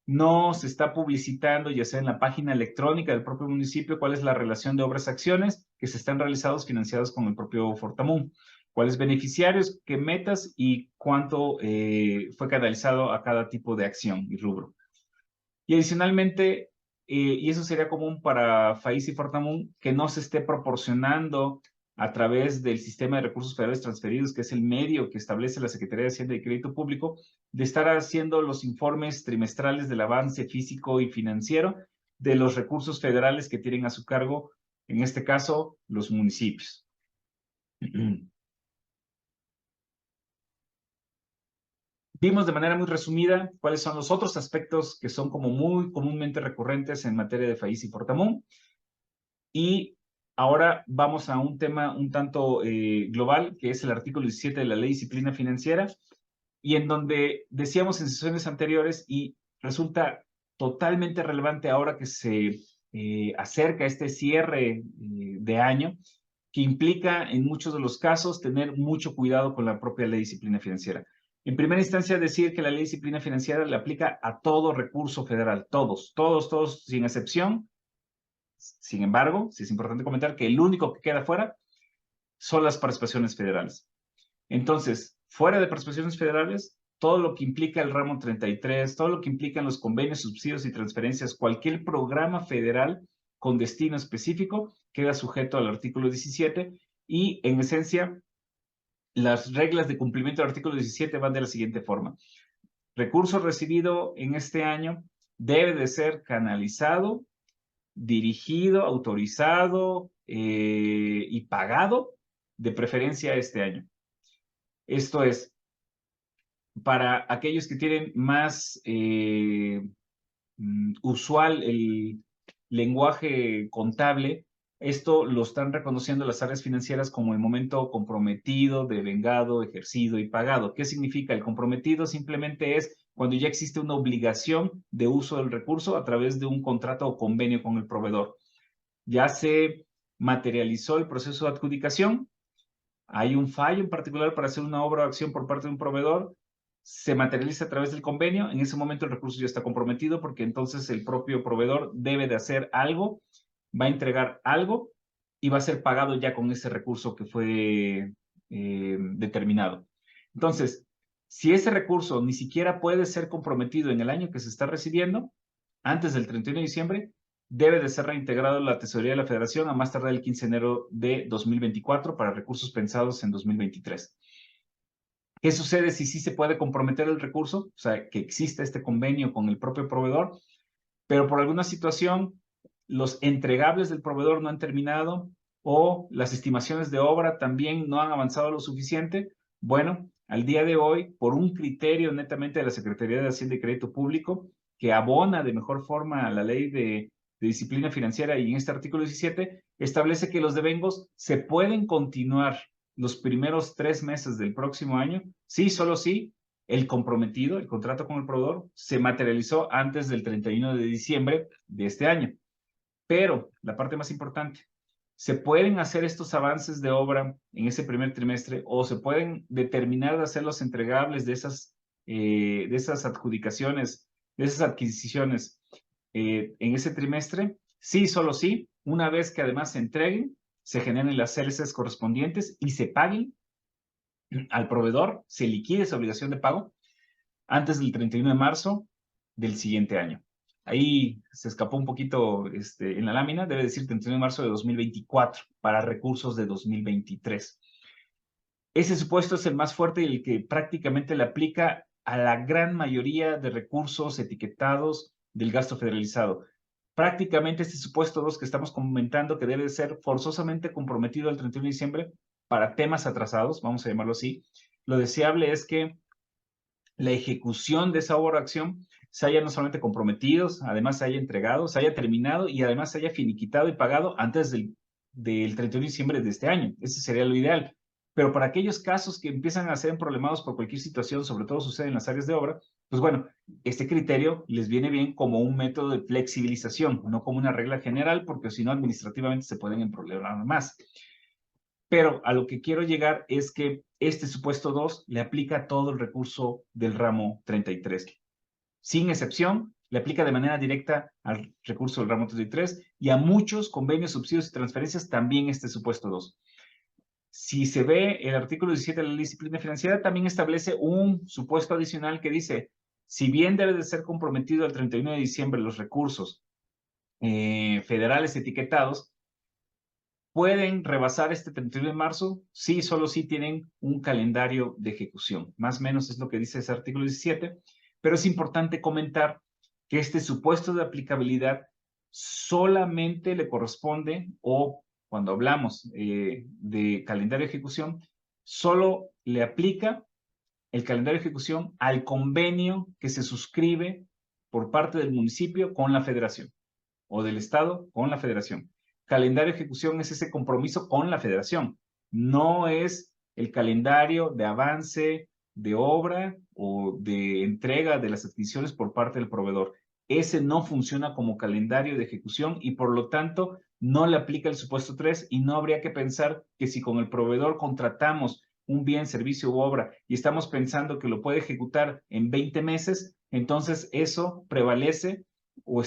Speaker 3: no se está publicitando, ya sea en la página electrónica del propio municipio, cuál es la relación de obras-acciones que se están realizados financiados con el propio Fortamun, cuáles beneficiarios, qué metas y cuánto fue canalizado a cada tipo de acción y rubro. Y adicionalmente, y eso sería común para FAIS y Fortamun, que no se esté proporcionando a través del sistema de recursos federales transferidos, que es el medio que establece la Secretaría de Hacienda y Crédito Público, de estar haciendo los informes trimestrales del avance físico y financiero de los recursos federales que tienen a su cargo, en este caso, los municipios. Vimos de manera muy resumida cuáles son los otros aspectos que son como muy comúnmente recurrentes en materia de FAIS y Fortamun. Y ahora vamos a un tema un tanto global, que es el artículo 17 de la Ley de Disciplina Financiera, y en donde decíamos en sesiones anteriores, y resulta totalmente relevante ahora que se acerca este cierre de año, que implica en muchos de los casos tener mucho cuidado con la propia Ley de Disciplina Financiera. En primera instancia, decir que la Ley de Disciplina Financiera le aplica a todo recurso federal, todos, sin excepción. Sin embargo, sí es importante comentar que el único que queda fuera son las participaciones federales. Entonces, fuera de participaciones federales, todo lo que implica el ramo 33, todo lo que implican los convenios, subsidios y transferencias, cualquier programa federal con destino específico queda sujeto al artículo 17 y, en esencia, las reglas de cumplimiento del artículo 17 van de la siguiente forma. Recurso recibido en este año debe de ser canalizado, dirigido, autorizado y pagado, de preferencia este año. Esto es, para aquellos que tienen más usual el lenguaje contable, esto lo están reconociendo las áreas financieras como el momento comprometido, devengado, ejercido y pagado. ¿Qué significa? El comprometido simplemente es cuando ya existe una obligación de uso del recurso a través de un contrato o convenio con el proveedor. Ya se materializó el proceso de adjudicación, hay un fallo en particular para hacer una obra o acción por parte de un proveedor, se materializa a través del convenio, en ese momento el recurso ya está comprometido porque entonces el propio proveedor debe de hacer algo, va a entregar algo y va a ser pagado ya con ese recurso que fue determinado. Entonces, si ese recurso ni siquiera puede ser comprometido en el año que se está recibiendo, antes del 31 de diciembre, debe de ser reintegrado a la Tesorería de la Federación a más tardar el 15 de enero de 2024 para recursos pensados en 2023. ¿Qué sucede si sí se puede comprometer el recurso? O sea, que exista este convenio con el propio proveedor, pero por alguna situación los entregables del proveedor no han terminado o las estimaciones de obra también no han avanzado lo suficiente. Bueno, al día de hoy, por un criterio netamente de la Secretaría de Hacienda y Crédito Público, que abona de mejor forma a la ley de disciplina financiera y en este artículo 17, establece que los devengos se pueden continuar los primeros 3 meses del próximo año, sí, solo sí, el comprometido, el contrato con el proveedor, se materializó antes del 31 de diciembre de este año. Pero, la parte más importante, se pueden hacer estos avances de obra en ese primer trimestre o se pueden determinar de hacer los entregables de esas adjudicaciones, de esas adquisiciones en ese trimestre. Sí, solo sí, una vez que además se entreguen, se generen las CLCs correspondientes y se paguen al proveedor, se liquide esa obligación de pago antes del 31 de marzo del siguiente año. Ahí se escapó un poquito en la lámina, debe decir 31 de marzo de 2024 para recursos de 2023. Ese supuesto es el más fuerte y el que prácticamente le aplica a la gran mayoría de recursos etiquetados del gasto federalizado. Prácticamente este supuesto 2 que estamos comentando, que debe ser forzosamente comprometido al 31 de diciembre para temas atrasados, vamos a llamarlo así, lo deseable es que la ejecución de esa obra o acción se haya no solamente comprometidos, además se haya entregado, se haya terminado y además se haya finiquitado y pagado antes del 31 de diciembre de este año. Ese sería lo ideal. Pero para aquellos casos que empiezan a ser problemados por cualquier situación, sobre todo sucede en las áreas de obra, pues bueno, este criterio les viene bien como un método de flexibilización, no como una regla general, porque si no administrativamente se pueden emproblemar más. Pero a lo que quiero llegar es que este supuesto 2 le aplica todo el recurso del ramo 33. Sin excepción, le aplica de manera directa al recurso del ramo 33 y a muchos convenios, subsidios y transferencias también este supuesto 2. Si se ve el artículo 17 de la Ley de Disciplina Financiera, también establece un supuesto adicional que dice, si bien debe de ser comprometido al 31 de diciembre los recursos federales etiquetados, ¿pueden rebasar este 31 de marzo? Sí, solo si tienen un calendario de ejecución. Más o menos es lo que dice ese artículo 17, pero es importante comentar que este supuesto de aplicabilidad solamente le corresponde, o cuando hablamos de calendario de ejecución, solo le aplica el calendario de ejecución al convenio que se suscribe por parte del municipio con la federación o del estado con la federación. Calendario de ejecución es ese compromiso con la federación, no es el calendario de avance de obra o de entrega de las adquisiciones por parte del proveedor. Ese no funciona como calendario de ejecución y por lo tanto no le aplica el supuesto 3 y no habría que pensar que si con el proveedor contratamos un bien, servicio u obra y estamos pensando que lo puede ejecutar en 20 meses, entonces eso prevalece o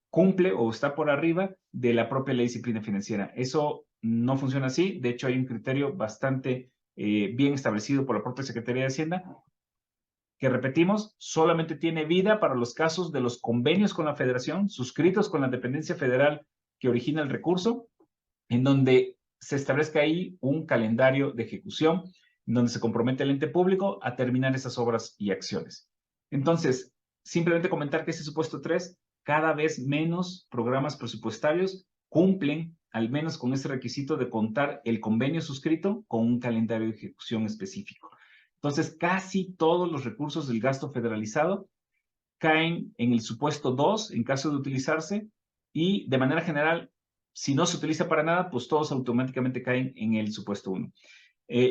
Speaker 3: cumple o está por arriba de la propia ley de disciplina financiera. Eso no funciona así. De hecho, hay un criterio bastante bien establecido por la propia Secretaría de Hacienda que, repetimos, solamente tiene vida para los casos de los convenios con la federación, suscritos con la dependencia federal que origina el recurso, en donde se establezca ahí un calendario de ejecución, en donde se compromete el ente público a terminar esas obras y acciones. Entonces, simplemente comentar que ese supuesto 3, cada vez menos programas presupuestarios cumplen al menos con ese requisito de contar el convenio suscrito con un calendario de ejecución específico. Entonces, casi todos los recursos del gasto federalizado caen en el supuesto 2 en caso de utilizarse y de manera general, si no se utiliza para nada, pues todos automáticamente caen en el supuesto 1.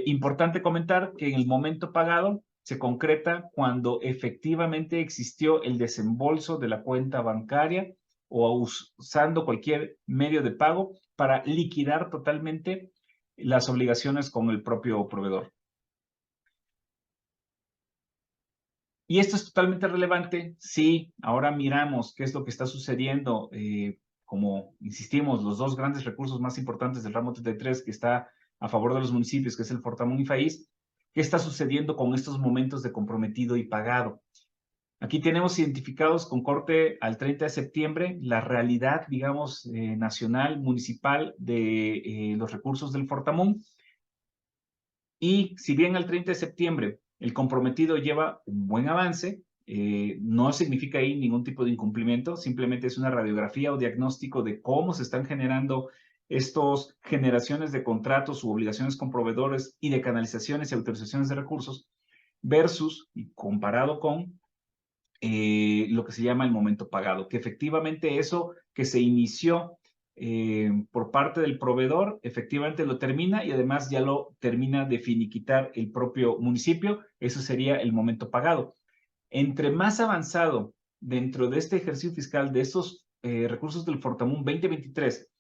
Speaker 3: Importante comentar que en el momento pagado se concreta cuando efectivamente existió el desembolso de la cuenta bancaria o usando cualquier medio de pago para liquidar totalmente las obligaciones con el propio proveedor. Y esto es totalmente relevante si ahora miramos qué es lo que está sucediendo, como insistimos, los dos grandes recursos más importantes del ramo 33 que está a favor de los municipios, que es el Fortamun y FAIS, ¿qué está sucediendo con estos momentos de comprometido y pagado? Aquí tenemos identificados con corte al 30 de septiembre la realidad, digamos, nacional, municipal de los recursos del Fortamun. Y si bien al 30 de septiembre el comprometido lleva un buen avance, no significa ahí ningún tipo de incumplimiento, simplemente es una radiografía o diagnóstico de cómo se están generando estas generaciones de contratos u obligaciones con proveedores y de canalizaciones y autorizaciones de recursos versus y comparado con lo que se llama el momento pagado, que efectivamente eso que se inició por parte del proveedor, efectivamente lo termina y además ya lo termina de finiquitar el propio municipio. Eso sería el momento pagado. Entre más avanzado dentro de este ejercicio fiscal de estos recursos del Fortamun 2023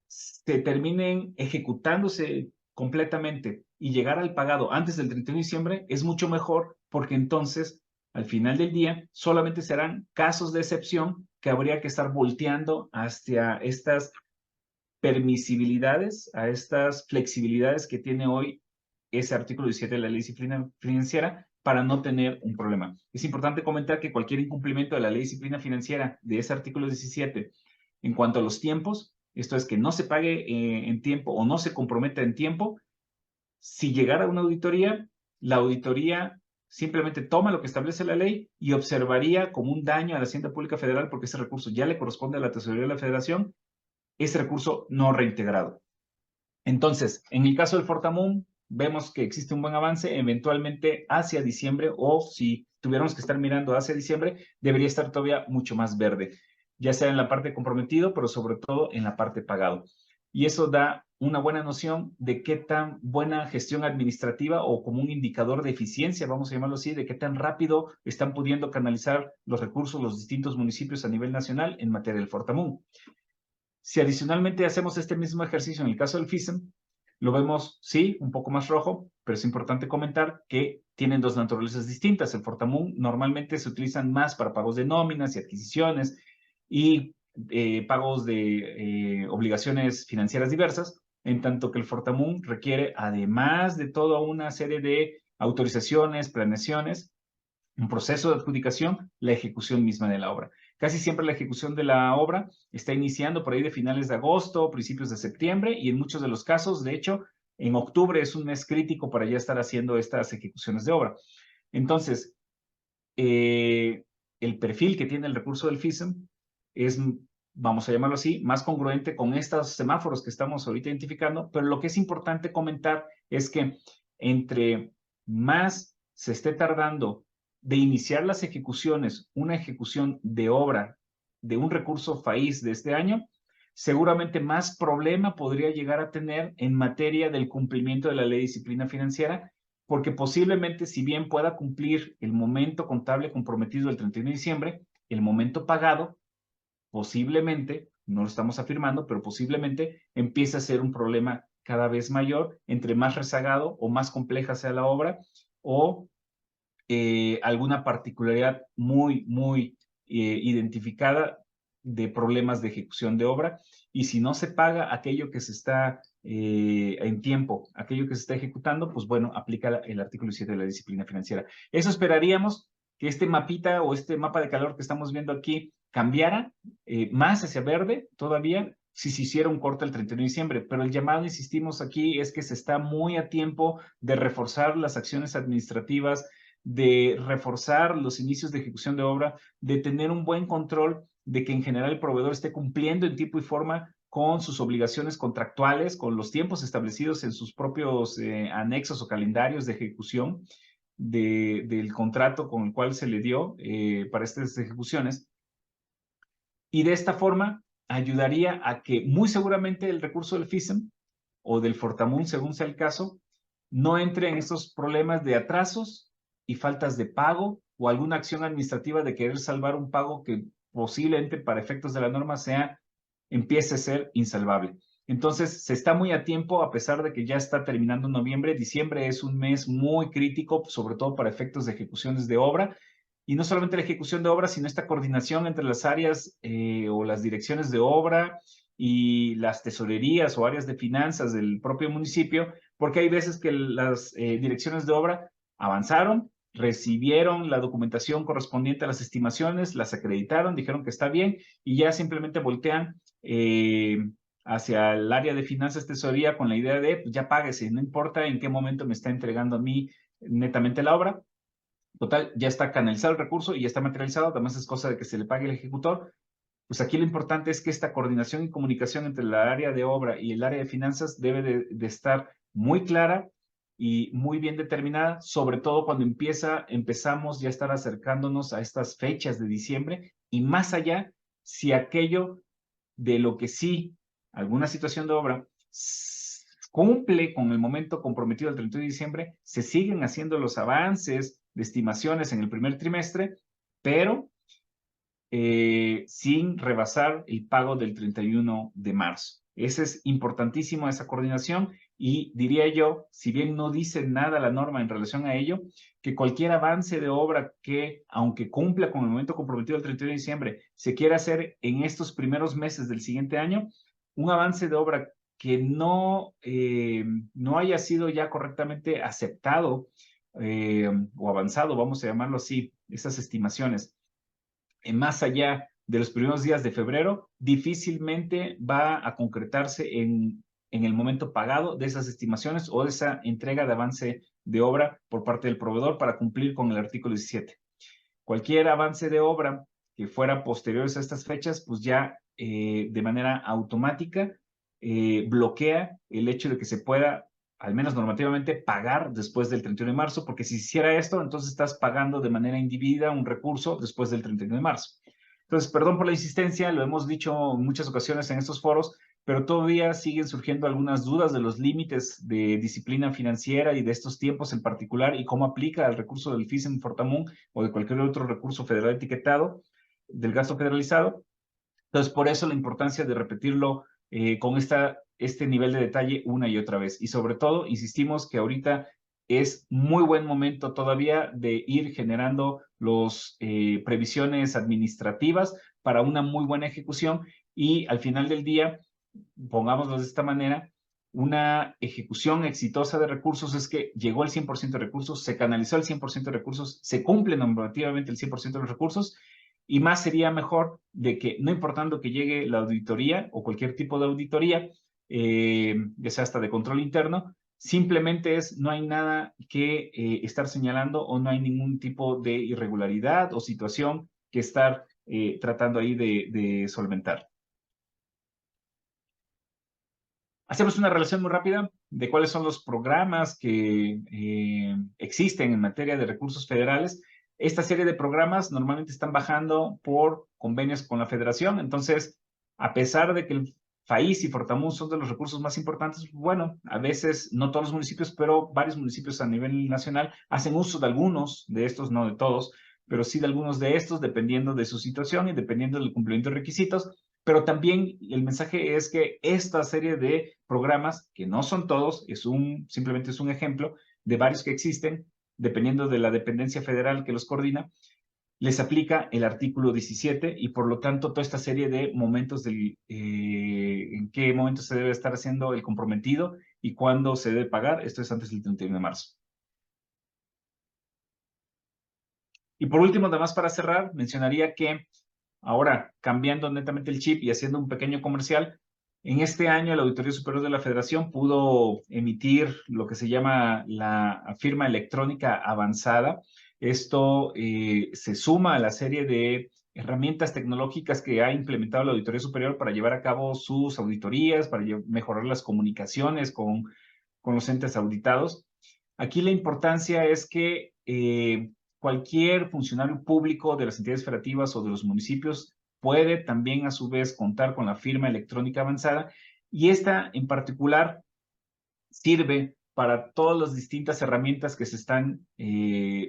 Speaker 3: se terminen ejecutándose completamente y llegar al pagado antes del 31 de diciembre, es mucho mejor porque entonces, al final del día, solamente serán casos de excepción que habría que estar volteando hacia estas permisibilidades, a estas flexibilidades que tiene hoy ese artículo 17 de la Ley de Disciplina Financiera para no tener un problema. Es importante comentar que cualquier incumplimiento de la Ley de Disciplina Financiera de ese artículo 17 en cuanto a los tiempos, esto es que no se pague en tiempo o no se comprometa en tiempo, si llegara una auditoría, la auditoría simplemente toma lo que establece la ley y observaría como un daño a la Hacienda Pública Federal porque ese recurso ya le corresponde a la Tesorería de la Federación, ese recurso no reintegrado. Entonces, en el caso del Fortamun, vemos que existe un buen avance, eventualmente hacia diciembre, o si tuviéramos que estar mirando hacia diciembre, debería estar todavía mucho más verde, ya sea en la parte comprometido, pero sobre todo en la parte pagado. Y eso da una buena noción de qué tan buena gestión administrativa o como un indicador de eficiencia, vamos a llamarlo así, de qué tan rápido están pudiendo canalizar los recursos los distintos municipios a nivel nacional en materia del Fortamun. Si adicionalmente hacemos este mismo ejercicio en el caso del FISEM, lo vemos, sí, un poco más rojo, pero es importante comentar que tienen dos naturalezas distintas. El Fortamun normalmente se utilizan más para pagos de nóminas y adquisiciones y pagos de obligaciones financieras diversas, en tanto que el Fortamun requiere, además de toda una serie de autorizaciones, planeaciones, un proceso de adjudicación, la ejecución misma de la obra. Casi siempre la ejecución de la obra está iniciando por ahí de finales de agosto, principios de septiembre, y en muchos de los casos, de hecho, en octubre es un mes crítico para ya estar haciendo estas ejecuciones de obra. Entonces, el perfil que tiene el recurso del FISM es, vamos a llamarlo así, más congruente con estos semáforos que estamos ahorita identificando, pero lo que es importante comentar es que entre más se esté tardando de iniciar las ejecuciones, una ejecución de obra de un recurso FAIS de este año, seguramente más problema podría llegar a tener en materia del cumplimiento de la ley de disciplina financiera, porque posiblemente, si bien pueda cumplir el momento contable comprometido el 31 de diciembre, el momento pagado, posiblemente, no lo estamos afirmando, pero posiblemente empiece a ser un problema cada vez mayor, entre más rezagado o más compleja sea la obra, o alguna particularidad muy identificada de problemas de ejecución de obra. Y si no se paga aquello que se está en tiempo, aquello que se está ejecutando, pues bueno, aplica el artículo 7 de la disciplina financiera. Eso esperaríamos, que este mapita o este mapa de calor que estamos viendo aquí cambiara más hacia verde todavía, si se hiciera un corte el 31 de diciembre. Pero el llamado, insistimos aquí, es que se está muy a tiempo de reforzar las acciones administrativas, de reforzar los inicios de ejecución de obra, de tener un buen control de que en general el proveedor esté cumpliendo en tiempo y forma con sus obligaciones contractuales, con los tiempos establecidos en sus propios anexos o calendarios de ejecución del contrato con el cual se le dio para estas ejecuciones. Y de esta forma ayudaría a que muy seguramente el recurso del FISM o del Fortamun, según sea el caso, no entre en estos problemas de atrasos y faltas de pago o alguna acción administrativa de querer salvar un pago que posiblemente para efectos de la norma empiece a ser insalvable. Entonces, se está muy a tiempo, a pesar de que ya está terminando noviembre. Diciembre es un mes muy crítico, sobre todo para efectos de ejecuciones de obra. Y no solamente la ejecución de obra, sino esta coordinación entre las áreas o las direcciones de obra y las tesorerías o áreas de finanzas del propio municipio, porque hay veces que las direcciones de obra avanzaron, recibieron la documentación correspondiente a las estimaciones, las acreditaron, dijeron que está bien y ya simplemente voltean hacia el área de finanzas, tesorería, con la idea de, pues ya páguese, no importa en qué momento me está entregando a mí netamente la obra. Total, ya está canalizado el recurso y ya está materializado, además es cosa de que se le pague el ejecutor. Pues aquí lo importante es que esta coordinación y comunicación entre la área de obra y el área de finanzas debe de estar muy clara y muy bien determinada, sobre todo cuando empezamos ya a estar acercándonos a estas fechas de diciembre y más allá, si aquello de lo que sí, alguna situación de obra cumple con el momento comprometido el 31 de diciembre, se siguen haciendo los avances de estimaciones en el primer trimestre, pero sin rebasar el pago del 31 de marzo. Esa es importantísima, esa coordinación, y diría yo, si bien no dice nada la norma en relación a ello, que cualquier avance de obra que, aunque cumpla con el momento comprometido el 31 de diciembre, se quiera hacer en estos primeros meses del siguiente año, un avance de obra que no haya sido ya correctamente aceptado o avanzado, vamos a llamarlo así, esas estimaciones, más allá de los primeros días de febrero, difícilmente va a concretarse en el momento pagado de esas estimaciones o de esa entrega de avance de obra por parte del proveedor para cumplir con el artículo 17. Cualquier avance de obra que fuera posteriores a estas fechas, pues ya de manera automática bloquea el hecho de que se pueda, al menos normativamente, pagar después del 31 de marzo, porque si hiciera esto, entonces estás pagando de manera indebida un recurso después del 31 de marzo. Entonces, perdón por la insistencia, lo hemos dicho en muchas ocasiones en estos foros, pero todavía siguen surgiendo algunas dudas de los límites de disciplina financiera y de estos tiempos en particular y cómo aplica el recurso del FISM Fortamun o de cualquier otro recurso federal etiquetado del gasto federalizado. Entonces, por eso la importancia de repetirlo con este nivel de detalle una y otra vez. Y sobre todo, insistimos que ahorita es muy buen momento todavía de ir generando las previsiones administrativas para una muy buena ejecución y al final del día, pongámoslo de esta manera, una ejecución exitosa de recursos es que llegó el 100% de recursos, se canalizó el 100% de recursos, se cumple normativamente el 100% de los recursos, y más sería mejor de que, no importando que llegue la auditoría o cualquier tipo de auditoría, ya sea hasta de control interno, simplemente no hay nada que estar señalando o no hay ningún tipo de irregularidad o situación que estar tratando ahí de solventar. Hacemos una relación muy rápida de cuáles son los programas que existen en materia de recursos federales. Esta serie de programas normalmente están bajando por convenios con la federación. Entonces, a pesar de que el FAIS y Fortamun son de los recursos más importantes, bueno, a veces no todos los municipios, pero varios municipios a nivel nacional hacen uso de algunos de estos, no de todos, pero sí de algunos de estos, dependiendo de su situación y dependiendo del cumplimiento de requisitos. Pero también el mensaje es que esta serie de programas, que no son todos, simplemente es un ejemplo de varios que existen, dependiendo de la dependencia federal que los coordina, les aplica el artículo 17 y por lo tanto toda esta serie de momentos en qué momento se debe estar haciendo el comprometido y cuándo se debe pagar. Esto es antes del 31 de marzo. Y por último, además para cerrar, mencionaría que ahora, cambiando netamente el chip y haciendo un pequeño comercial, en este año la Auditoría Superior de la Federación pudo emitir lo que se llama la firma electrónica avanzada. Esto se suma a la serie de herramientas tecnológicas que ha implementado la Auditoría Superior para llevar a cabo sus auditorías, para mejorar las comunicaciones con los entes auditados. Aquí la importancia es que cualquier funcionario público de las entidades federativas o de los municipios puede también a su vez contar con la firma electrónica avanzada y esta en particular sirve para todas las distintas herramientas que se están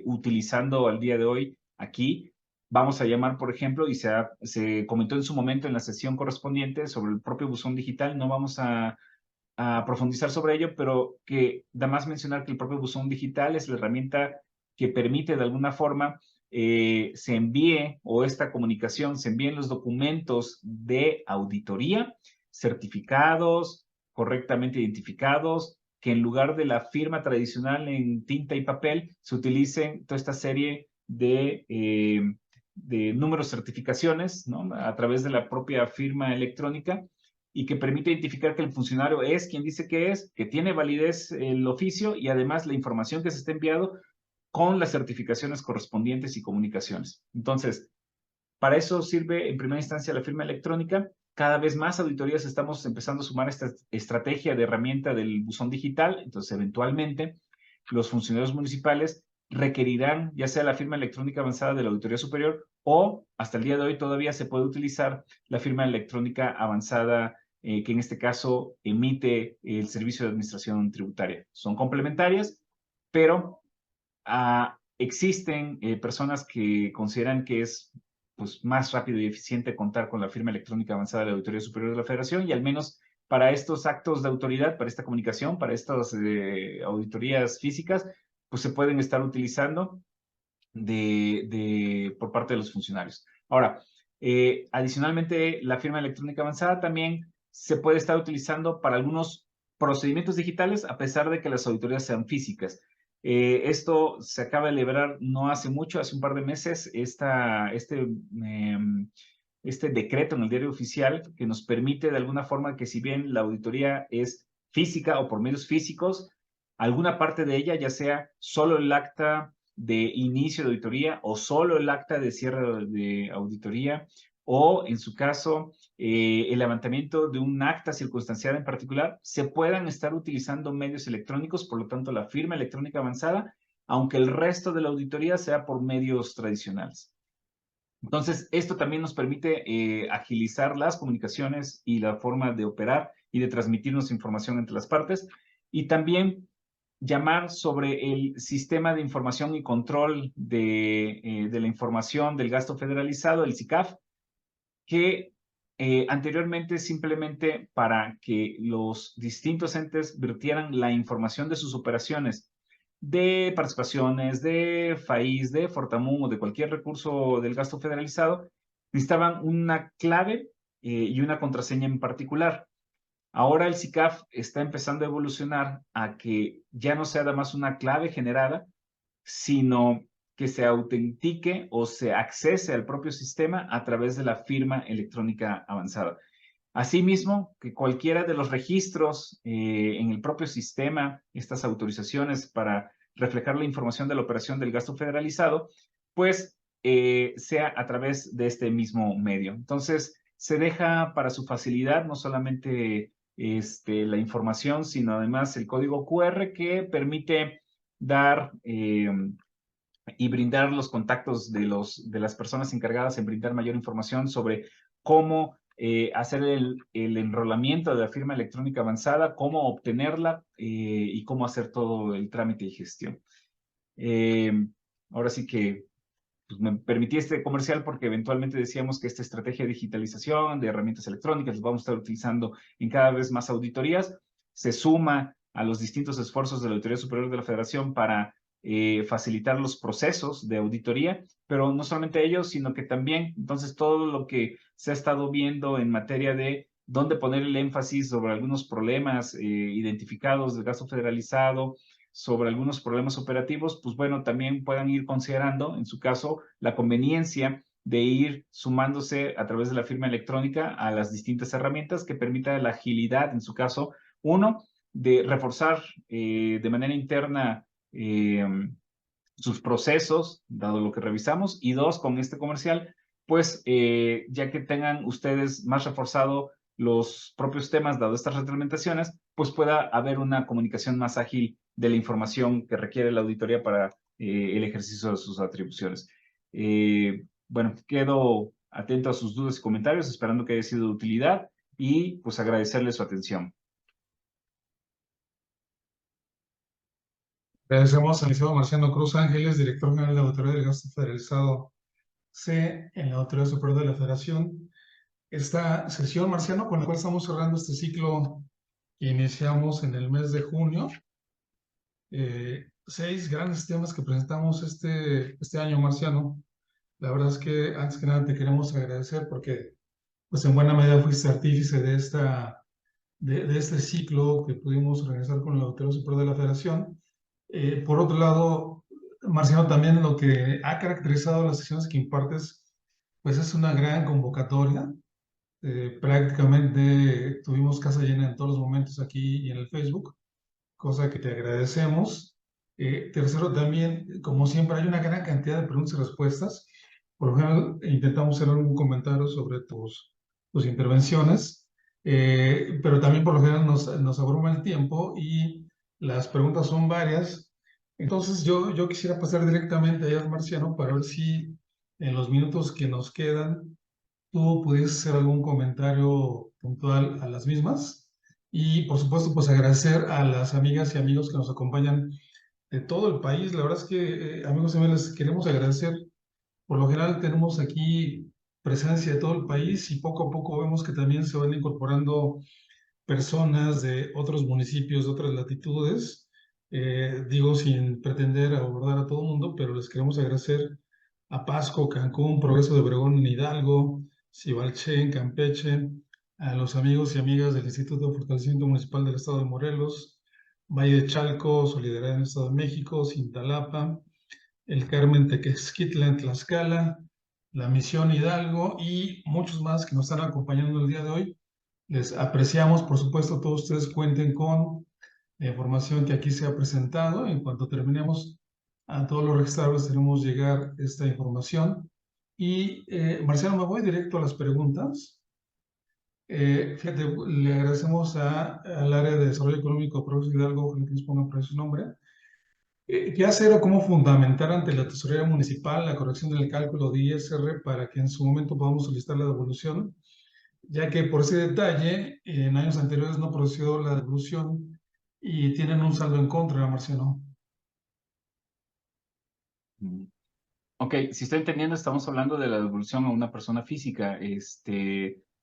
Speaker 3: utilizando al día de hoy aquí. Vamos a llamar, por ejemplo, y se comentó en su momento en la sesión correspondiente sobre el propio buzón digital, no vamos a profundizar sobre ello, pero que da más mencionar que el propio buzón digital es la herramienta que permite de alguna forma se envíe o esta comunicación, se envíen los documentos de auditoría certificados, correctamente identificados, que en lugar de la firma tradicional en tinta y papel, se utilicen toda esta serie de números certificaciones, ¿no? A través de la propia firma electrónica y que permite identificar que el funcionario es quien dice que es, que tiene validez el oficio y además la información que se está enviando con las certificaciones correspondientes y comunicaciones. Entonces, para eso sirve en primera instancia la firma electrónica. Cada vez más auditorías estamos empezando a sumar esta estrategia de herramienta del buzón digital. Entonces, eventualmente, los funcionarios municipales requerirán ya sea la firma electrónica avanzada de la Auditoría Superior o hasta el día de hoy todavía se puede utilizar la firma electrónica avanzada que en este caso emite el Servicio de Administración Tributaria. Son complementarias, pero existen personas que consideran que es pues, más rápido y eficiente contar con la firma electrónica avanzada de la Auditoría Superior de la Federación y al menos para estos actos de autoridad, para esta comunicación, para estas auditorías físicas, pues se pueden estar utilizando por parte de los funcionarios. Ahora, adicionalmente, la firma electrónica avanzada también se puede estar utilizando para algunos procedimientos digitales, a pesar de que las auditorías sean físicas. Esto se acaba de liberar no hace mucho, hace un par de meses, este decreto en el diario oficial que nos permite de alguna forma que si bien la auditoría es física o por medios físicos, alguna parte de ella, ya sea solo el acta de inicio de auditoría o solo el acta de cierre de auditoría o en su caso el levantamiento de un acta circunstanciada en particular, se puedan estar utilizando medios electrónicos, por lo tanto la firma electrónica avanzada, aunque el resto de la auditoría sea por medios tradicionales. Entonces, esto también nos permite agilizar las comunicaciones y la forma de operar y de transmitirnos información entre las partes. Y también llamar sobre el sistema de información y control de la información del gasto federalizado, el SICAF, que Anteriormente, simplemente para que los distintos entes virtieran la información de sus operaciones, de participaciones, de FAIS, de Fortamun o de cualquier recurso del gasto federalizado, necesitaban una clave y una contraseña en particular. Ahora el SICAF está empezando a evolucionar a que ya no sea además una clave generada, sino que se autentique o se accese al propio sistema a través de la firma electrónica avanzada. Asimismo, que cualquiera de los registros en el propio sistema, estas autorizaciones para reflejar la información de la operación del gasto federalizado, pues sea a través de este mismo medio. Entonces, se deja para su facilidad no solamente la información, sino además el código QR que permite dar y brindar los contactos de las personas encargadas en brindar mayor información sobre cómo hacer el enrolamiento de la firma electrónica avanzada, cómo obtenerla y cómo hacer todo el trámite y gestión. Ahora sí que pues, me permití este comercial porque eventualmente decíamos que esta estrategia de digitalización de herramientas electrónicas las vamos a estar utilizando en cada vez más auditorías. Se suma a los distintos esfuerzos de la Auditoría Superior de la Federación para facilitar los procesos de auditoría, pero no solamente ellos, sino que también, entonces, todo lo que se ha estado viendo en materia de dónde poner el énfasis sobre algunos problemas identificados del gasto federalizado, sobre algunos problemas operativos, pues bueno, también puedan ir considerando, en su caso, la conveniencia de ir sumándose a través de la firma electrónica a las distintas herramientas que permitan la agilidad, en su caso, uno, de reforzar de manera interna sus procesos, dado lo que revisamos, y dos, con este comercial, pues ya que tengan ustedes más reforzado los propios temas, dado estas retroalimentaciones, pues pueda haber una comunicación más ágil de la información que requiere la auditoría para el ejercicio de sus atribuciones. Bueno, quedo atento a sus dudas y comentarios, esperando que haya sido de utilidad y pues agradecerle su atención.
Speaker 4: Agradecemos al licenciado Marciano Cruz Ángeles, director general de la Auditoría del Gasto Federalizado C en la Auditoría Superior de la Federación. Esta sesión, Marciano, con la cual estamos cerrando este ciclo que iniciamos en el mes de junio. 6 grandes temas que presentamos este año, Marciano. La verdad es que antes que nada te queremos agradecer porque pues en buena medida fuiste artífice de este ciclo que pudimos organizar con la Auditoría Superior de la Federación. Por otro lado, Marciano, también lo que ha caracterizado las sesiones que impartes, pues es una gran convocatoria. Prácticamente tuvimos casa llena en todos los momentos aquí y en el Facebook, cosa que te agradecemos. Tercero, también, como siempre, hay una gran cantidad de preguntas y respuestas. Por lo general, intentamos hacer algún comentario sobre tus intervenciones, pero también por lo general nos abruma el tiempo y las preguntas son varias. Entonces, yo quisiera pasar directamente a Marciano para ver si en los minutos que nos quedan tú pudieses hacer algún comentario puntual a las mismas. Y por supuesto, pues agradecer a las amigas y amigos que nos acompañan de todo el país. La verdad es que, amigos y amigas, les queremos agradecer. Por lo general tenemos aquí presencia de todo el país y poco a poco vemos que también se van incorporando personas de otros municipios, de otras latitudes. Digo, sin pretender abordar a todo el mundo, pero les queremos agradecer a Pasco, Cancún, Progreso de Obregón en Hidalgo, Cibalché en Campeche, a los amigos y amigas del Instituto de Fortalecimiento Municipal del Estado de Morelos, Valle de Chalco, Solidaridad en el Estado de México, Cintalapa, el Carmen Tequesquitla en Tlaxcala, la Misión Hidalgo y muchos más que nos están acompañando el día de hoy. Les apreciamos, por supuesto, todos ustedes cuenten con la información que aquí se ha presentado. En cuanto terminemos, a todos los registrados tenemos llegar esta información. Y, Marciano, me voy directo a las preguntas. Fíjate, le agradecemos al área de Desarrollo Económico, Progreso Hidalgo, que nos ponga por su nombre. ¿Qué hacer o cómo fundamentar ante la Tesorería Municipal la corrección del cálculo de ISR para que en su momento podamos solicitar la devolución? Ya que por ese detalle, en años anteriores no procedió la devolución y tienen un saldo en contra, Marciano.
Speaker 3: Ok, si estoy entendiendo, estamos hablando de la devolución a una persona física.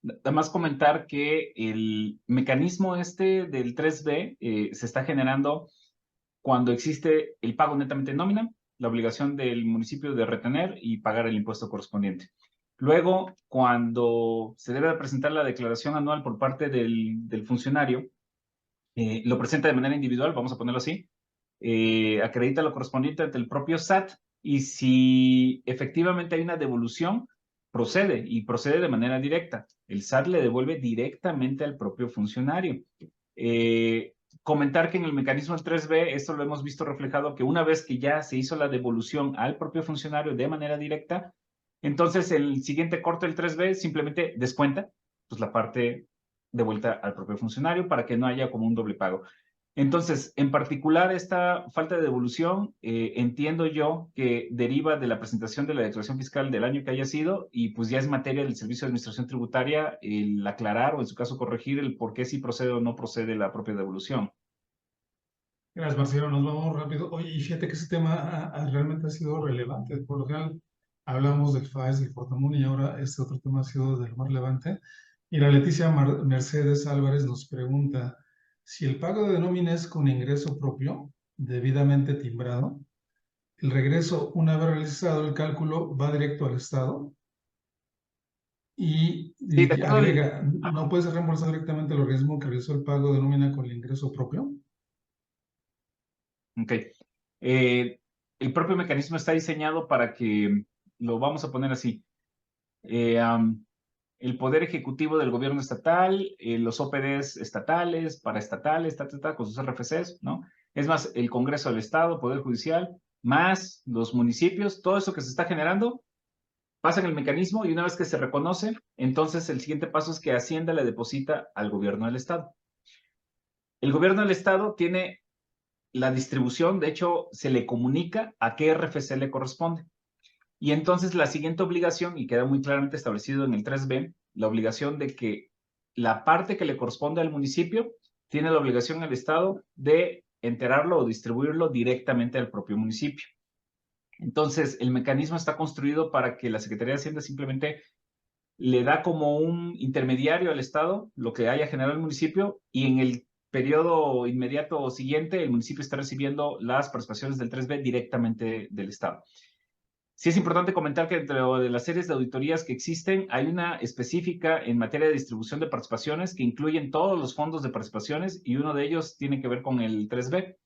Speaker 3: Nada más comentar que el mecanismo este del 3B se está generando cuando existe el pago netamente en nómina, la obligación del municipio de retener y pagar el impuesto correspondiente. Luego, cuando se debe presentar la declaración anual por parte del funcionario, lo presenta de manera individual, vamos a ponerlo así, acredita lo correspondiente ante el propio SAT y si efectivamente hay una devolución, procede y procede de manera directa. El SAT le devuelve directamente al propio funcionario. Comentar que en el mecanismo del 3B, esto lo hemos visto reflejado, que una vez que ya se hizo la devolución al propio funcionario de manera directa, entonces el siguiente corte del 3B simplemente descuenta pues, la parte de vuelta al propio funcionario para que no haya como un doble pago. Entonces, en particular, esta falta de devolución, entiendo yo que deriva de la presentación de la declaración fiscal del año que haya sido y pues ya es materia del Servicio de Administración Tributaria el aclarar o en su caso corregir el por qué si procede o no procede la propia devolución.
Speaker 4: Gracias, Marcelo. Nos vamos rápido. Oye, y fíjate que ese tema realmente ha sido relevante. Por lo general, hablamos del FAES, del Fortamun, y ahora este otro tema ha sido de lo más relevante. Y la Leticia Mercedes Álvarez nos pregunta si el pago de nómina es con ingreso propio, debidamente timbrado, el regreso, una vez realizado el cálculo, va directo al Estado.
Speaker 3: Sí, de
Speaker 4: Y
Speaker 3: acuerdo
Speaker 4: agrega, ¿no puede ser reembolsado directamente el organismo que realizó el pago de nómina con el ingreso propio?
Speaker 3: Ok. El propio mecanismo está diseñado para que, lo vamos a poner así, el Poder Ejecutivo del Gobierno Estatal, los OPDs estatales, paraestatales, con sus RFCs, ¿no? Es más, el Congreso del Estado, Poder Judicial, más los municipios, todo eso que se está generando, pasa en el mecanismo y una vez que se reconoce, entonces el siguiente paso es que Hacienda le deposita al Gobierno del Estado. El Gobierno del Estado tiene la distribución, de hecho, se le comunica a qué RFC le corresponde. Y entonces la siguiente obligación, y queda muy claramente establecido en el 3B, la obligación de que la parte que le corresponde al municipio tiene la obligación al Estado de enterarlo o distribuirlo directamente al propio municipio. Entonces, el mecanismo está construido para que la Secretaría de Hacienda simplemente le da como un intermediario al Estado lo que haya generado el municipio y en el periodo inmediato o siguiente el municipio está recibiendo las participaciones del 3B directamente del Estado. Sí es importante comentar que dentro de las series de auditorías que existen, hay una específica en materia de distribución de participaciones que incluyen todos los fondos de participaciones y uno de ellos tiene que ver con el 3B.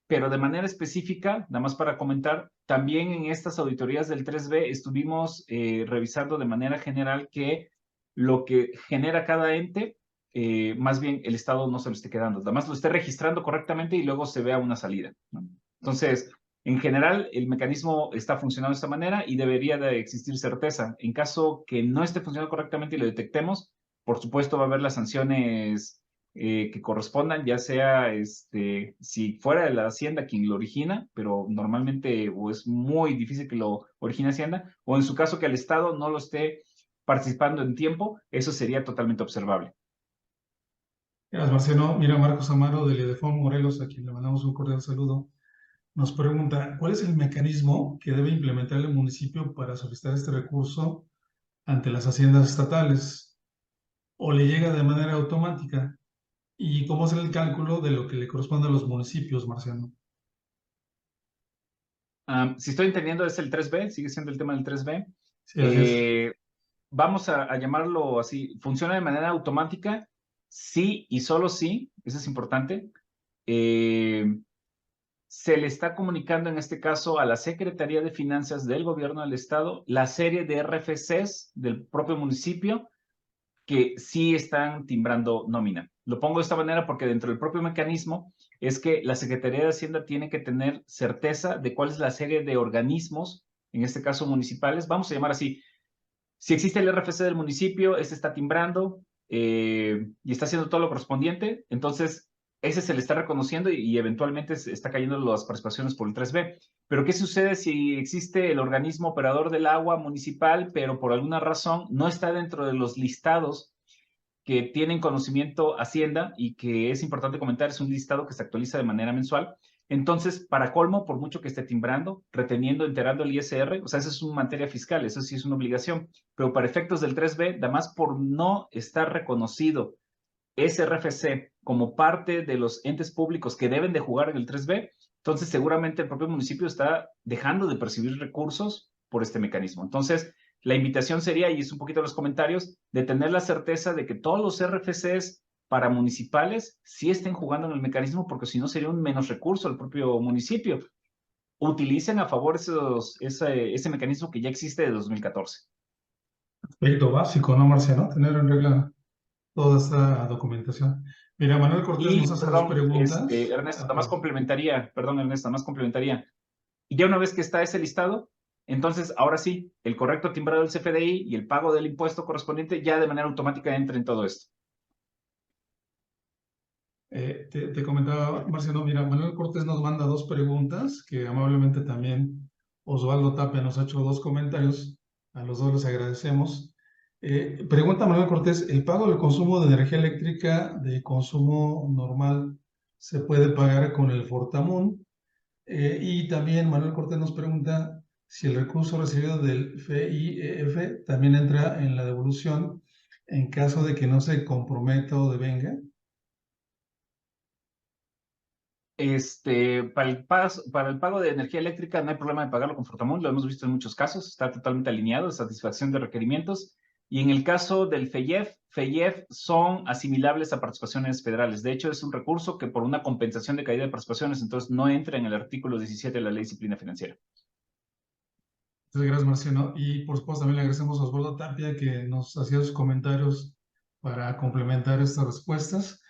Speaker 3: Pero de manera específica, nada más para comentar, también en estas auditorías del 3B estuvimos revisando de manera general que lo que genera cada ente, más bien el Estado no se lo esté quedando, nada más lo esté registrando correctamente y luego se vea una salida, ¿no? Entonces, en general, el mecanismo está funcionando de esta manera y debería de existir certeza. En caso que no esté funcionando correctamente y lo detectemos, por supuesto va a haber las sanciones que correspondan, ya sea si fuera de la Hacienda quien lo origina, pero normalmente o es muy difícil que lo origine Hacienda, o en su caso que el Estado no lo esté participando en tiempo, eso sería totalmente observable.
Speaker 4: Gracias, Marcelo. Mira, Marcos Amaro de Ledefón Morelos, a quien le mandamos un cordial saludo, nos pregunta, ¿cuál es el mecanismo que debe implementar el municipio para solicitar este recurso ante las haciendas estatales? ¿O le llega de manera automática? ¿Y cómo hacer el cálculo de lo que le corresponde a los municipios, Marciano?
Speaker 3: Si estoy entendiendo, es el 3B, sigue siendo el tema del 3B.
Speaker 4: Sí, así es.
Speaker 3: Vamos a llamarlo así, ¿funciona de manera automática? Sí y solo sí, eso es importante. Se le está comunicando en este caso a la Secretaría de Finanzas del Gobierno del Estado la serie de RFCs del propio municipio que sí están timbrando nómina. Lo pongo de esta manera porque dentro del propio mecanismo es que la Secretaría de Hacienda tiene que tener certeza de cuál es la serie de organismos, en este caso municipales, vamos a llamar así. Si existe el RFC del municipio, este está timbrando y está haciendo todo lo correspondiente, entonces ese se le está reconociendo y eventualmente está cayendo las participaciones por el 3B. Pero ¿qué sucede si existe el organismo operador del agua municipal, pero por alguna razón no está dentro de los listados que tienen conocimiento Hacienda y que es importante comentar, es un listado que se actualiza de manera mensual? Entonces, para colmo, por mucho que esté timbrando, reteniendo, enterando el ISR, o sea, eso es una materia fiscal, eso sí es una obligación, pero para efectos del 3B, además por no estar reconocido ese RFC como parte de los entes públicos que deben de jugar en el 3B, entonces seguramente el propio municipio está dejando de percibir recursos por este mecanismo. Entonces, la invitación sería, y es un poquito los comentarios, de tener la certeza de que todos los RFCs para municipales sí estén jugando en el mecanismo, porque si no sería un menos recurso al propio municipio. Utilicen a favor ese mecanismo que ya existe de 2014.
Speaker 4: Aspecto básico, ¿no, Marciano? Tener en regla toda esta documentación. Mira, Manuel Cortés
Speaker 3: Y,
Speaker 4: nos hace dos
Speaker 3: perdón,
Speaker 4: preguntas.
Speaker 3: Ernesto, nada más complementaría, perdón, Ernesto, nada más complementaría. Y ya una vez que está ese listado, entonces ahora sí, el correcto timbrado del CFDI y el pago del impuesto correspondiente ya de manera automática entra en todo esto.
Speaker 4: Te comentaba, Marciano, mira, Manuel Cortés nos manda dos preguntas que amablemente también Osvaldo Tapia nos ha hecho dos comentarios. A los dos les agradecemos. Pregunta Manuel Cortés, ¿el pago del consumo de energía eléctrica de consumo normal se puede pagar con el Fortamun? Y también Manuel Cortés nos pregunta si el recurso recibido del FIEF también entra en la devolución en caso de que no se comprometa o devenga.
Speaker 3: Para el pago de energía eléctrica no hay problema de pagarlo con Fortamón, lo hemos visto en muchos casos, está totalmente alineado, satisfacción de requerimientos. Y en el caso del FEIEF son asimilables a participaciones federales. De hecho, es un recurso que por una compensación de caída de participaciones, entonces no entra en el artículo 17 de la Ley de Disciplina Financiera.
Speaker 4: Muchas gracias, Marciano. Y por supuesto también le agradecemos a Osvaldo Tapia que nos hacía sus comentarios para complementar estas respuestas.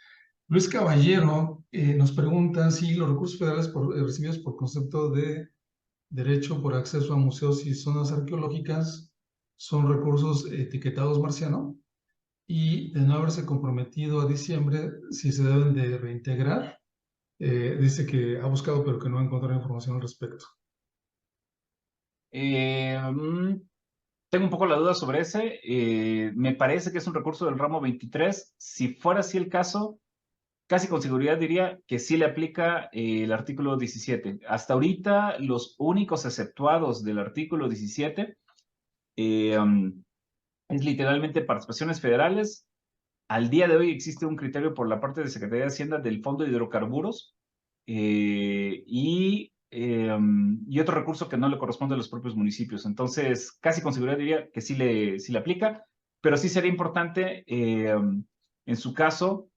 Speaker 4: Luis Caballero nos pregunta si los recursos federales recibidos por concepto de derecho por acceso a museos y zonas arqueológicas son recursos etiquetados, Marciano, y de no haberse comprometido a diciembre si se deben de reintegrar. Dice que ha buscado pero que no ha encontrado información al respecto.
Speaker 3: Tengo un poco la duda sobre ese. Me parece que es un recurso del ramo 23. Si fuera así el caso, casi con seguridad diría que sí le aplica el artículo 17. Hasta ahorita, los únicos exceptuados del artículo 17 es literalmente participaciones federales. Al día de hoy existe un criterio por la parte de Secretaría de Hacienda del Fondo de Hidrocarburos y otro recurso que no le corresponde a los propios municipios. Entonces, casi con seguridad diría que sí le aplica, pero sí sería importante, en su caso,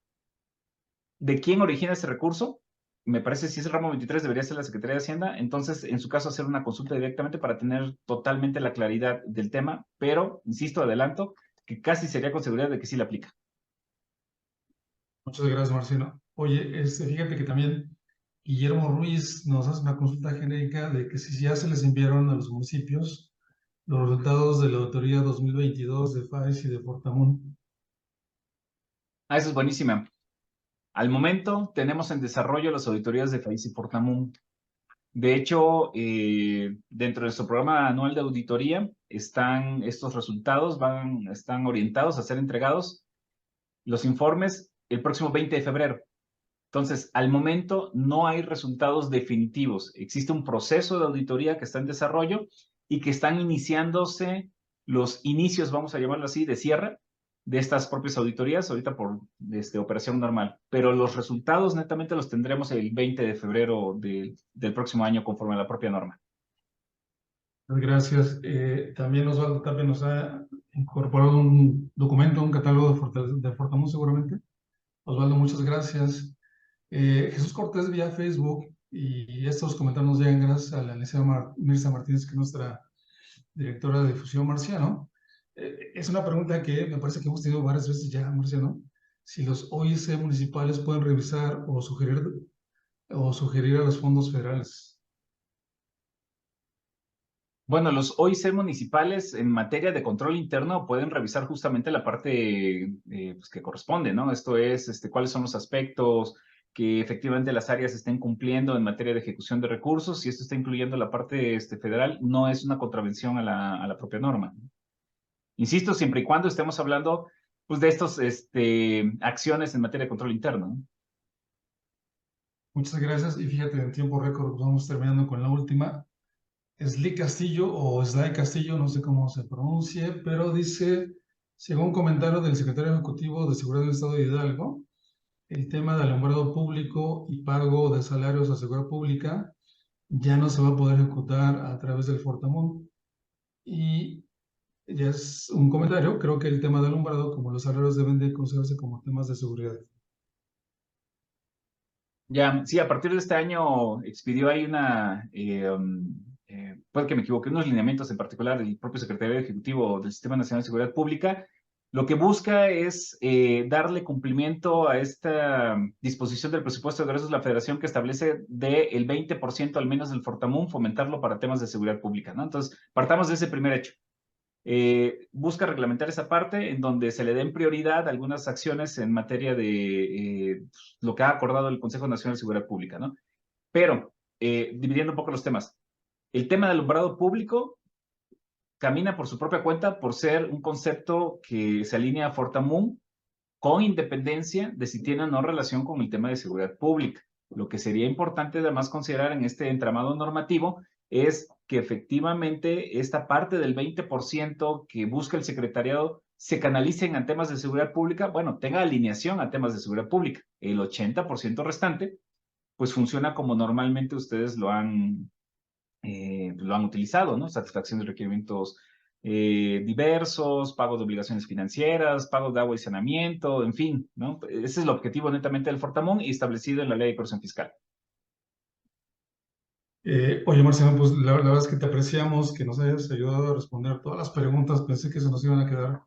Speaker 3: de quién origina ese recurso. Me parece si es el ramo 23 debería ser la Secretaría de Hacienda. Entonces, en su caso, hacer una consulta directamente para tener totalmente la claridad del tema, pero, insisto, adelanto, que casi sería con seguridad de que sí le aplica.
Speaker 4: Muchas gracias, Marcelo. Oye, fíjate que también Guillermo Ruiz nos hace una consulta genérica de que si ya se les enviaron a los municipios los resultados de la auditoría 2022 de FAES y de Fortamun.
Speaker 3: Eso es buenísima. Al momento tenemos en desarrollo las auditorías de FAIS y Fortamun. De hecho, dentro de nuestro programa anual de auditoría están estos resultados, están orientados a ser entregados los informes el próximo 20 de febrero. Entonces, al momento no hay resultados definitivos. Existe un proceso de auditoría que está en desarrollo y que están iniciándose los inicios, vamos a llamarlo así, de cierre de estas propias auditorías, ahorita por operación normal. Pero los resultados netamente los tendremos el 20 de febrero del próximo año conforme a la propia norma.
Speaker 4: Gracias. También Osvaldo Tapia nos ha incorporado un documento, un catálogo de Fortamun seguramente. Osvaldo, muchas gracias. Jesús Cortés vía Facebook y estos comentarios nos llegan gracias a la licenciada Mirza Martínez, que es nuestra directora de difusión, Marciano. Es una pregunta que me parece que hemos tenido varias veces ya, Marciano. Si los OIC municipales pueden revisar o sugerir a los fondos federales.
Speaker 3: Bueno, los OIC municipales en materia de control interno pueden revisar justamente la parte pues, que corresponde, ¿no? Esto es, cuáles son los aspectos que efectivamente las áreas estén cumpliendo en materia de ejecución de recursos. Si esto está incluyendo la parte federal, no es una contravención a la propia norma. Insisto, siempre y cuando estemos hablando pues, de estos acciones en materia de control interno, ¿no?
Speaker 4: Muchas gracias. Y fíjate, en tiempo récord vamos terminando con la última. Sly Castillo o Sly Castillo, no sé cómo se pronuncie, pero dice, según un comentario del secretario ejecutivo de Seguridad del Estado de Hidalgo, el tema de alumbrado público y pago de salarios a seguridad pública ya no se va a poder ejecutar a través del Fortamun. Y ya es un comentario, creo que el tema de alumbrado, como los salarios, deben de considerarse como temas de seguridad.
Speaker 3: Ya, sí, a partir de este año expidió ahí puede que me equivoque, unos lineamientos en particular del propio secretario ejecutivo del Sistema Nacional de Seguridad Pública. Lo que busca es darle cumplimiento a esta disposición del presupuesto de egresos de la Federación que establece del 20% al menos del Fortamun, fomentarlo para temas de seguridad pública, ¿no? Entonces, partamos de ese primer hecho. Busca reglamentar esa parte en donde se le den prioridad a algunas acciones en materia de lo que ha acordado el Consejo Nacional de Seguridad Pública, ¿no? Pero, dividiendo un poco los temas, el tema del alumbrado público camina por su propia cuenta por ser un concepto que se alinea a Fortamun con independencia de si tiene o no relación con el tema de seguridad pública. Lo que sería importante además considerar en este entramado normativo es que efectivamente esta parte del 20% que busca el secretariado se canalicen a temas de seguridad pública, bueno, tenga alineación a temas de seguridad pública. El 80% restante, pues funciona como normalmente ustedes lo han utilizado, ¿no? Satisfacción de requerimientos diversos, pago de obligaciones financieras, pago de agua y saneamiento, en fin, ¿no? Ese es el objetivo netamente del Fortamun y establecido en la Ley de Corrección Fiscal.
Speaker 4: Oye, Marcelo, pues la verdad es que te apreciamos que nos hayas ayudado a responder todas las preguntas. Pensé que se nos iban a quedar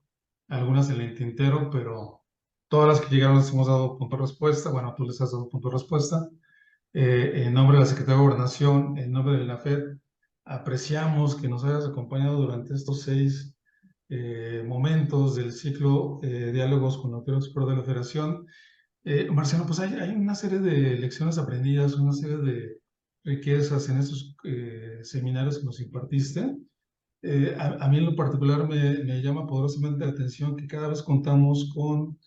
Speaker 4: algunas en el tintero, pero todas las que llegaron les hemos dado punto de respuesta. Bueno, tú les has dado punto de respuesta. En nombre de la Secretaría de Gobernación, en nombre de la FED, apreciamos que nos hayas acompañado durante estos 6 momentos del ciclo Diálogos con la Autoridad Superior de la Federación. Marcelo, pues hay una serie de lecciones aprendidas, una serie de riquezas en estos seminarios que nos impartiste. A mí en lo particular me llama poderosamente la atención que cada vez contamos con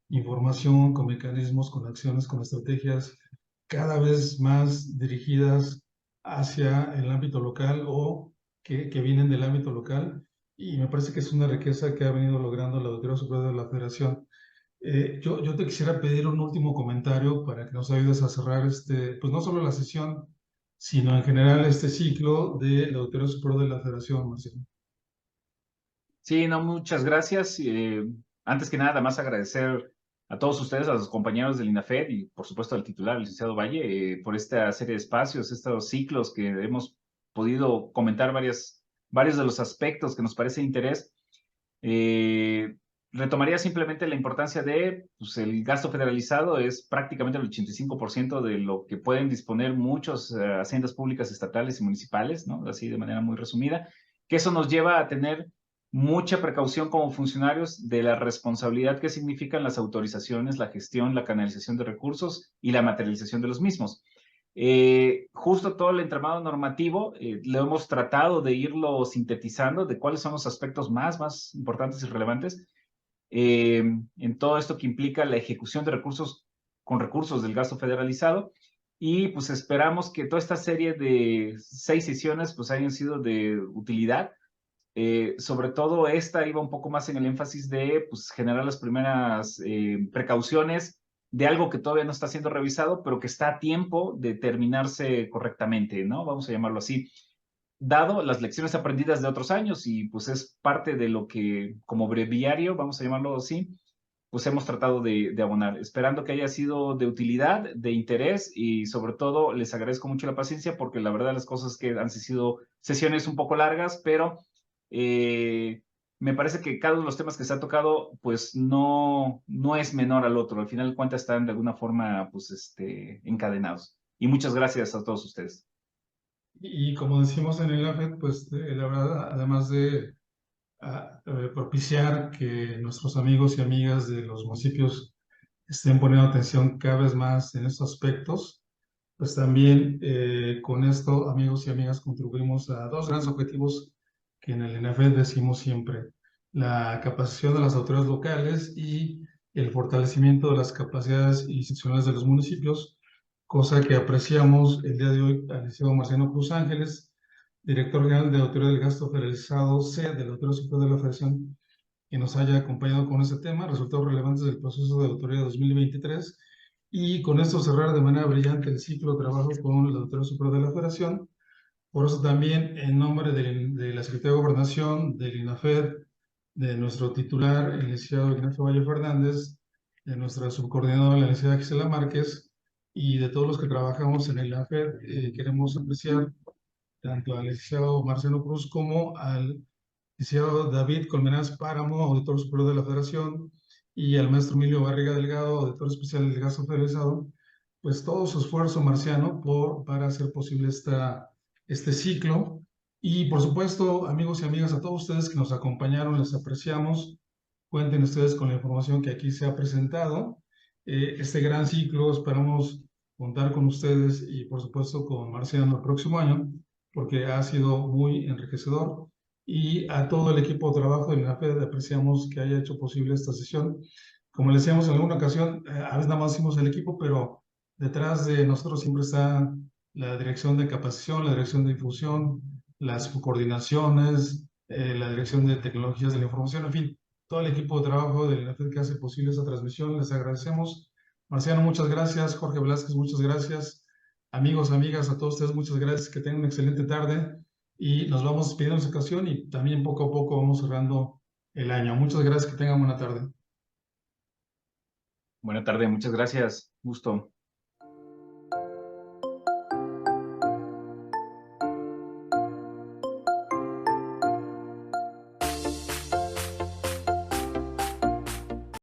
Speaker 4: información, con mecanismos, con acciones, con estrategias cada vez más dirigidas hacia el ámbito local o que vienen del ámbito local. Y me parece que es una riqueza que ha venido logrando la Auditoría Superior de la Federación. Yo te quisiera pedir un último comentario para que nos ayudes a cerrar pues no solo la sesión, sino en general este ciclo de la Auditoría Superior de la Federación, Marcelo.
Speaker 3: Sí, no, muchas gracias. Antes que nada, más agradecer a todos ustedes, a los compañeros del INAFED y por supuesto al titular, el licenciado Valle, por esta serie de espacios, estos ciclos que hemos podido comentar varios de los aspectos que nos parece de interés. Retomaría simplemente la importancia de, pues el gasto federalizado es prácticamente el 85% de lo que pueden disponer muchas haciendas públicas estatales y municipales, ¿no? Así de manera muy resumida, que eso nos lleva a tener mucha precaución como funcionarios de la responsabilidad que significan las autorizaciones, la gestión, la canalización de recursos y la materialización de los mismos. Justo todo el entramado normativo lo hemos tratado de irlo sintetizando de cuáles son los aspectos más importantes y relevantes en todo esto que implica la ejecución de recursos con recursos del gasto federalizado. Y pues esperamos que toda esta serie de 6 sesiones pues hayan sido de utilidad. Sobre todo esta iba un poco más en el énfasis de pues, generar las primeras precauciones de algo que todavía no está siendo revisado, pero que está a tiempo de terminarse correctamente, ¿no? Vamos a llamarlo así. Dado las lecciones aprendidas de otros años y pues es parte de lo que como breviario, vamos a llamarlo así, pues hemos tratado de abonar, esperando que haya sido de utilidad, de interés y sobre todo les agradezco mucho la paciencia porque la verdad las cosas que han sido sesiones un poco largas, pero me parece que cada uno de los temas que se ha tocado pues no es menor al otro, al final de cuentas están de alguna forma pues encadenados. Y muchas gracias a todos ustedes.
Speaker 4: Y como decimos en el AFED, pues la verdad, además de propiciar que nuestros amigos y amigas de los municipios estén poniendo atención cada vez más en estos aspectos, pues también con esto, amigos y amigas, contribuimos a 2 grandes objetivos que en el INAFED decimos siempre: la capacitación de las autoridades locales y el fortalecimiento de las capacidades institucionales de los municipios cosa que apreciamos el día de hoy al licenciado Marciano Cruz Ángeles, director general de Autoridad del Gasto Federalizado C de la Autoridad Superior de la Federación, que nos haya acompañado con este tema, resultados relevantes del proceso de auditoría 2023, y con esto cerrar de manera brillante el ciclo de trabajo con la Autoridad Superior de la Federación. Por eso también, en nombre de la Secretaría de Gobernación, del INAFED, de nuestro titular, el licenciado Ignacio Valle Fernández, de nuestra subcoordinadora, la licenciada Gisela Márquez, y de todos los que trabajamos en el INAFED, queremos apreciar tanto al licenciado Marcelo Cruz como al licenciado David Colmenares Páramo, auditor superior de la Federación, y al maestro Emilio Barriga Delgado, auditor especial del gasto federalizado, pues todo su esfuerzo, Marciano, para hacer posible este ciclo. Y por supuesto, amigos y amigas, a todos ustedes que nos acompañaron, les apreciamos. Cuenten ustedes con la información que aquí se ha presentado. Este gran ciclo, esperamos contar con ustedes y por supuesto con Marciano el próximo año, porque ha sido muy enriquecedor. Y a todo el equipo de trabajo de INAFED apreciamos que haya hecho posible esta sesión. Como le decíamos en alguna ocasión, a veces nada más hicimos el equipo, pero detrás de nosotros siempre está la dirección de capacitación, la dirección de difusión, las coordinaciones, la dirección de tecnologías de la información, en fin, todo el equipo de trabajo de INAFED que hace posible esta transmisión. Les agradecemos. Marciano, muchas gracias. Jorge Velázquez, muchas gracias. Amigos, amigas, a todos ustedes, muchas gracias. Que tengan una excelente tarde y nos vamos despidiendo en esta ocasión y también poco a poco vamos cerrando el año. Muchas gracias, que tengan buena tarde.
Speaker 3: Buena tarde, muchas gracias. Gusto.